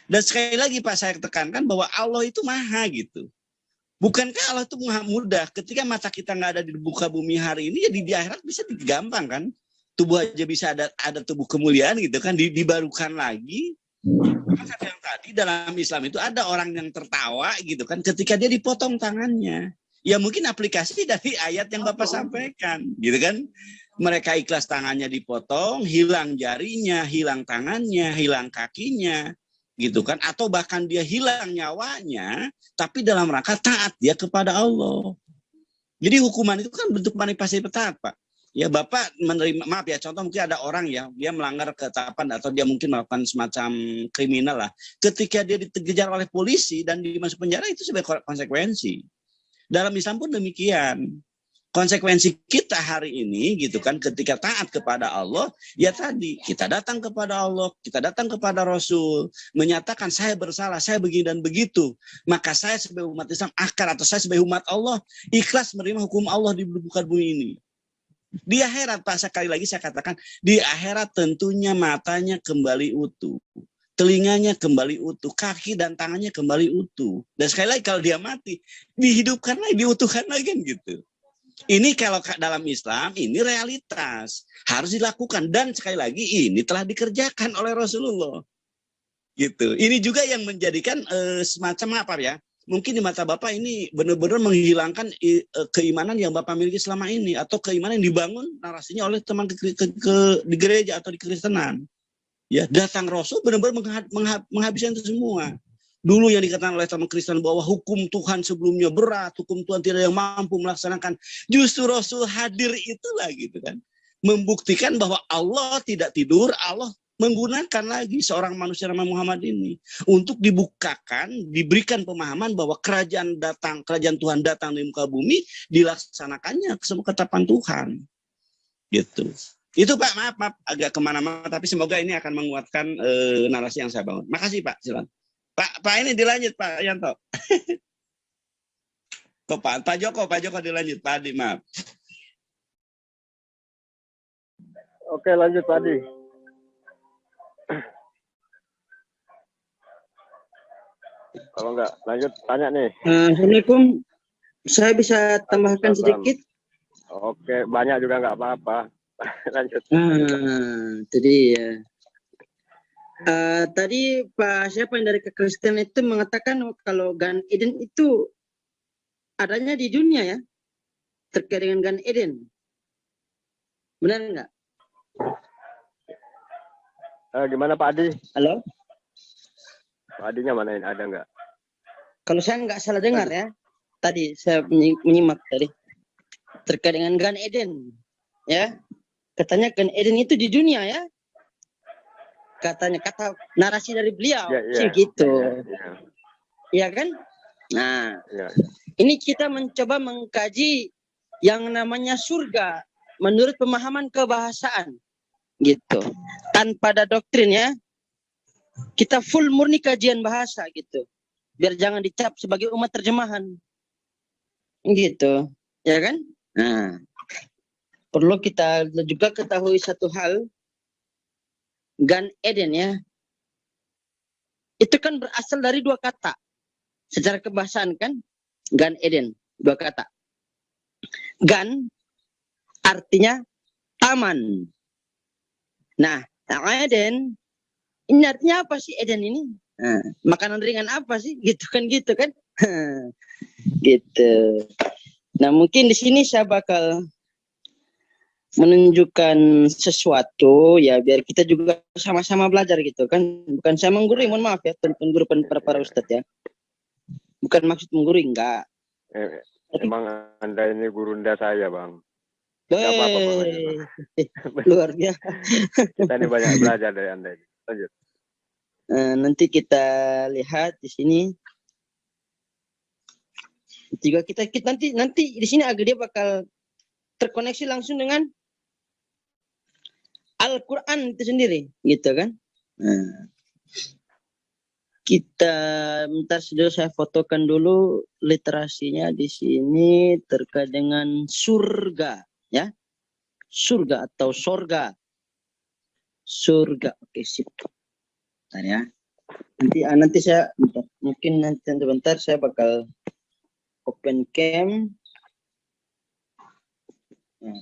Dan sekali lagi Pak, saya tekankan bahwa Allah itu maha gitu. Bukankah Allah itu maha mudah? Ketika mata kita nggak ada di muka bumi hari ini, ya di akhirat bisa gampang kan? Tubuh aja bisa ada tubuh kemuliaan gitu kan, dibarukan lagi. Maka yang tadi dalam Islam itu ada orang yang tertawa gitu kan ketika dia dipotong tangannya. Ya mungkin aplikasi dari ayat yang Bapak sampaikan gitu kan. Mereka ikhlas tangannya dipotong, hilang jarinya, hilang tangannya, hilang kakinya gitu kan. Atau bahkan dia hilang nyawanya tapi dalam rangka taat dia kepada Allah. Jadi hukuman itu kan bentuk manifestasi taat, Pak. Ya Bapak menerima, maaf ya, contoh mungkin ada orang ya, dia melanggar ketetapan atau dia mungkin melakukan semacam kriminal lah. Ketika dia dikejar oleh polisi dan dimasuk penjara itu sebagai konsekuensi. Dalam Islam pun demikian. Konsekuensi kita hari ini gitu kan ketika taat kepada Allah, ya tadi kita datang kepada Allah, kita datang kepada Rasul, menyatakan saya bersalah, saya begini dan begitu. Maka saya sebagai umat Islam atau saya sebagai umat Allah ikhlas menerima hukum Allah di muka bumi ini. Di akhirat Pak, sekali lagi saya katakan, di akhirat tentunya matanya kembali utuh, telinganya kembali utuh, kaki dan tangannya kembali utuh. Dan sekali lagi kalau dia mati, dihidupkan lagi, diutuhkan lagi kan gitu. Ini kalau dalam Islam, ini realitas, harus dilakukan. Dan sekali lagi ini telah dikerjakan oleh Rasulullah. Gitu. Ini juga yang menjadikan semacam apa ya? Mungkin di mata Bapak ini benar-benar menghilangkan keimanan yang Bapak miliki selama ini, atau keimanan yang dibangun narasinya oleh teman di gereja atau di Kristenan. Ya, datang Rasul benar-benar menghabiskan itu semua. Dulu yang dikatakan oleh teman Kristen bahwa hukum Tuhan sebelumnya berat, hukum Tuhan tidak yang mampu melaksanakan. Justru Rasul hadir itulah gitu kan. Membuktikan bahwa Allah tidak tidur, Allah menggunakan lagi seorang manusia nama Muhammad ini untuk dibukakan, diberikan pemahaman bahwa kerajaan Tuhan datang di muka bumi, dilaksanakannya semua ketetapan Tuhan. Gitu. Itu Pak, maaf agak kemana-mana, tapi semoga ini akan menguatkan narasi yang saya bangun. Makasih Pak, silakan. Pak ini dilanjut Pak Yanto. Kok Pak Joko dilanjut, Pak Adi, maaf. Oke, lanjut Pak Adi. Kalau enggak, lanjut tanya nih. Assalamualaikum. Saya bisa tambahkan sedikit? Oke, banyak juga enggak apa-apa. Lanjut. Jadi ya. Tadi Pak siapa yang dari Kristen itu mengatakan kalau Gan Eden itu adanya di dunia ya, terkait dengan Gan Eden. Benar enggak? Gimana Pak Adi? Halo? Pak Adinya mana ini? Ada enggak? Kalau saya nggak salah dengar ya, tadi saya menyimak tadi terkait dengan Gan Eden, ya katanya Gan Eden itu di dunia ya, katanya kata narasi dari beliau sih gitu, ya kan? Nah, ini kita mencoba mengkaji yang namanya surga menurut pemahaman kebahasaan, gitu, tanpa ada doktrin ya. Kita full murni kajian bahasa gitu. Biar jangan dicap sebagai umat terjemahan. Gitu, ya kan? Nah, perlu kita juga ketahui satu hal, Gan Eden ya, itu kan berasal dari dua kata. Secara kebahasaan kan, Gan Eden, dua kata. Gan artinya taman. Nah, Eden, ini artinya apa sih Eden ini? Nah, makanan ringan apa sih? Gitu kan. Gitu. Nah, mungkin di sini saya bakal menunjukkan sesuatu ya biar kita juga sama-sama belajar gitu kan. Bukan saya menggurui, mohon maaf ya teman-teman guru para ustadz ya. Bukan maksud menggurui, enggak. Emang Anda ini gurunda saya, Bang. Enggak apa-apa, Bang. Luar biasa. Kita ini banyak belajar dari Anda ini. Lanjut. Nanti kita lihat di sini. Juga kita nanti di sini agak dia bakal terkoneksi langsung dengan Al-Quran itu sendiri, gitu kan? Nah, kita bentar dulu saya fotokan dulu literasinya di sini terkait dengan surga, ya, surga atau sorga, surga. Oke, sip. Bentar ya. Nanti saya bentar. Mungkin nanti bentar saya bakal open cam. Nah,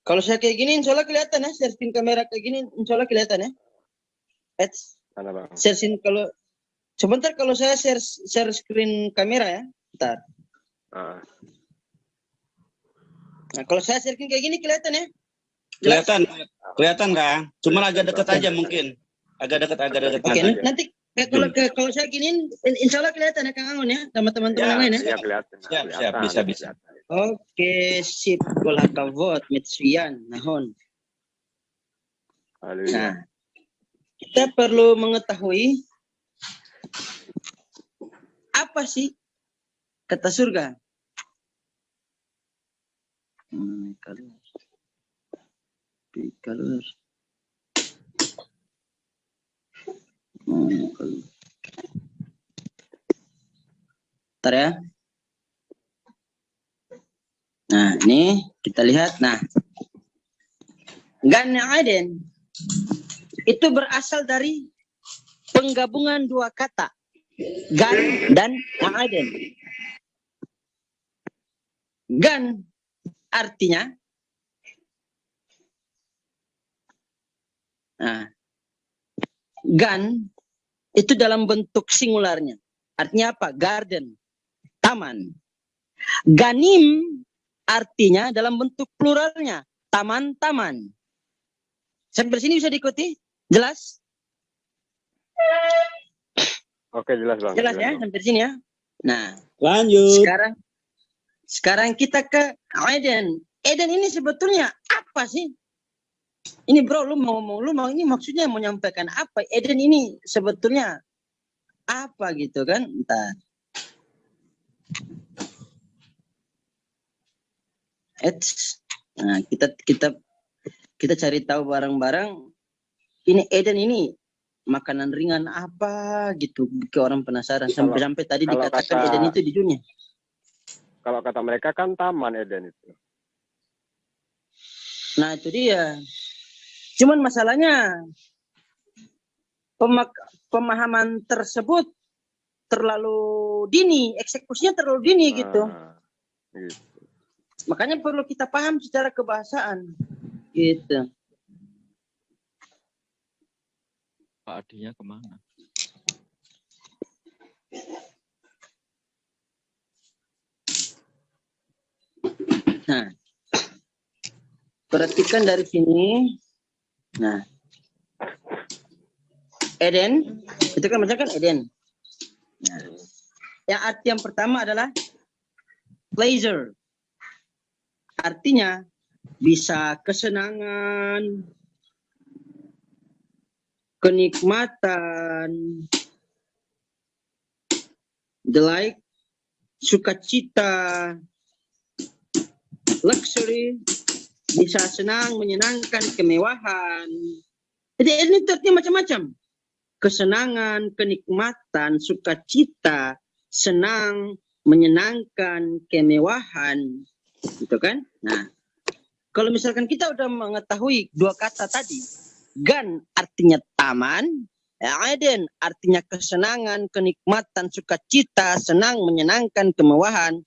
kalau saya kayak gini, insya Allah kelihatan ya. Share screen kamera kayak gini, insya Allah kelihatan ya. Share screen sebentar kalau saya share screen kamera ya. Bentar. Nah, kalau saya share screen kayak gini kelihatan ya. Kelihatan kan? Cuma agak dekat aja mungkin. Agak dekat. Oke, nanti kalau saya giniin, insya Allah kelihatan ya Kang Angon ya, sama teman-teman yang lain ya. Iya, kelihatan. Siap, bisa. Oke, sip. Bola kavot, Mitsuyan, nahon. Nah, kita perlu mengetahui apa sih kata surga. Bentar ya. Nah, ini kita lihat. Nah, Gan Eden itu berasal dari penggabungan dua kata, Gan dan Eden. Gan artinya, nah, Gan itu dalam bentuk singularnya. Artinya apa? Garden, taman. Ganim artinya dalam bentuk pluralnya, taman-taman. Sampai sini bisa diikuti? Jelas? Oke, jelas Bang. Jelas ya, sampai sini ya. Nah, lanjut. Sekarang kita ke Eden. Eden ini sebetulnya apa sih? Ini bro, lu mau ini maksudnya mau nyampaikan apa? Eden ini sebetulnya apa gitu kan? Entar. Nah, kita cari tahu bareng-bareng. Ini Eden ini makanan ringan apa gitu, ke orang penasaran. Sampai tadi dikatakan Eden itu di dunia. Kalau kata mereka kan taman Eden itu. Nah itu dia. Cuman masalahnya pemahaman tersebut terlalu dini, eksekusinya terlalu dini gitu. Makanya perlu kita paham secara kebahasaan. Gitu. Pak Adinya kemana? Nah, perhatikan dari sini. Nah, Eden, itu kan misalkan Eden. Nah, yang arti yang pertama adalah pleasure. Artinya bisa kesenangan, kenikmatan, delight, sukacita, luxury, bisa senang, menyenangkan, kemewahan. Jadi ini artinya macam-macam. Kesenangan, kenikmatan, sukacita, senang, menyenangkan, kemewahan, gitu kan? Nah, kalau misalkan kita udah mengetahui dua kata tadi, gan artinya taman, Eden artinya kesenangan, kenikmatan, sukacita, senang, menyenangkan, kemewahan.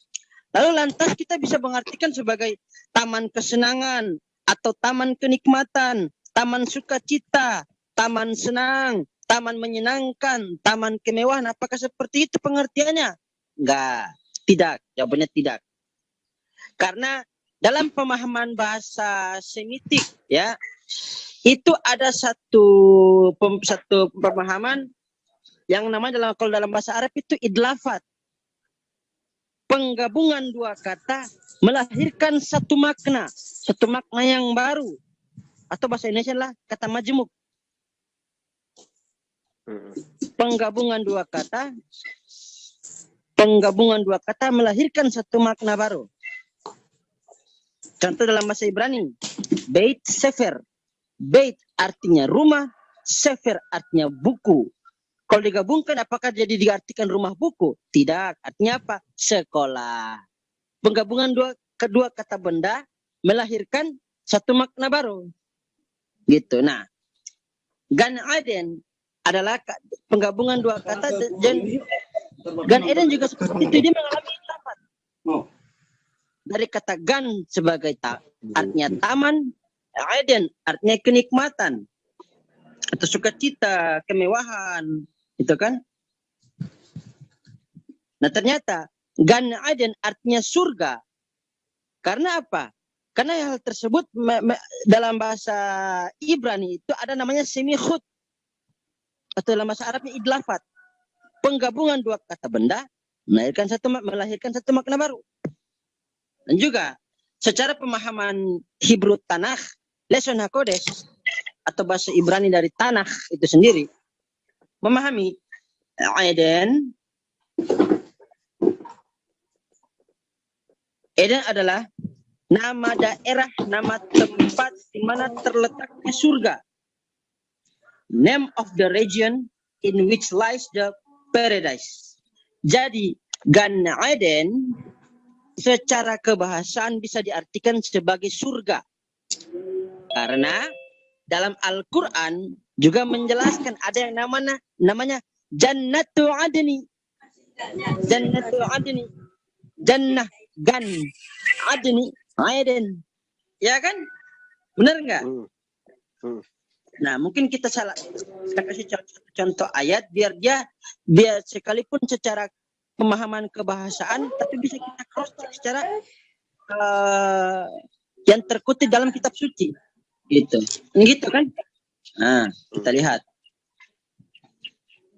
Lalu lantas kita bisa mengartikan sebagai taman kesenangan atau taman kenikmatan, taman sukacita, taman senang, taman menyenangkan, taman kemewahan. Apakah seperti itu pengertiannya? Enggak, tidak. Jawabannya tidak. Karena dalam pemahaman bahasa Semitik, ya, itu ada satu pemahaman yang namanya kalau dalam bahasa Arab itu idlafat. Penggabungan dua kata melahirkan satu makna yang baru. Atau bahasa Indonesia lah kata majmuk. Penggabungan dua kata melahirkan satu makna baru. Contoh dalam bahasa Ibrani, Beit Sefer. Beit artinya rumah, Sefer artinya buku. Kalau digabungkan apakah jadi diartikan rumah buku? Tidak. Artinya apa? Sekolah. Penggabungan kedua kata benda melahirkan satu makna baru. Gitu. Nah, Gan Eden adalah penggabungan dua kata. Gan Eden juga seperti itu. Dia mengalami idlafat. Dari kata gan sebagai artinya taman, Eden artinya kenikmatan atau sukacita, kemewahan, itu kan? Nah ternyata Gan Eden artinya surga. Karena apa? Karena hal tersebut dalam bahasa Ibrani itu ada namanya semikhut atau dalam bahasa Arabnya idlafat. Penggabungan dua kata benda melahirkan satu makna baru. Dan juga secara pemahaman Hebrew Tanakh, Leshon HaKodesh atau bahasa Ibrani dari Tanakh itu sendiri memahami Eden adalah nama daerah, nama tempat di mana terletaknya surga. Name of the region in which lies the paradise. Jadi Gan Eden secara kebahasaan bisa diartikan sebagai surga. Karena dalam Al-Quran juga menjelaskan ada yang namanya Jannatu Adni. Jannatu Adni. Jannah, Gan, Adni, Eden. Ya kan? Benar nggak? Nah, mungkin kita saya kasih contoh ayat biar sekalipun secara pemahaman kebahasaan, tapi bisa kita cross check secara yang terkutip dalam kitab suci, gitu kan? Nah, kita lihat.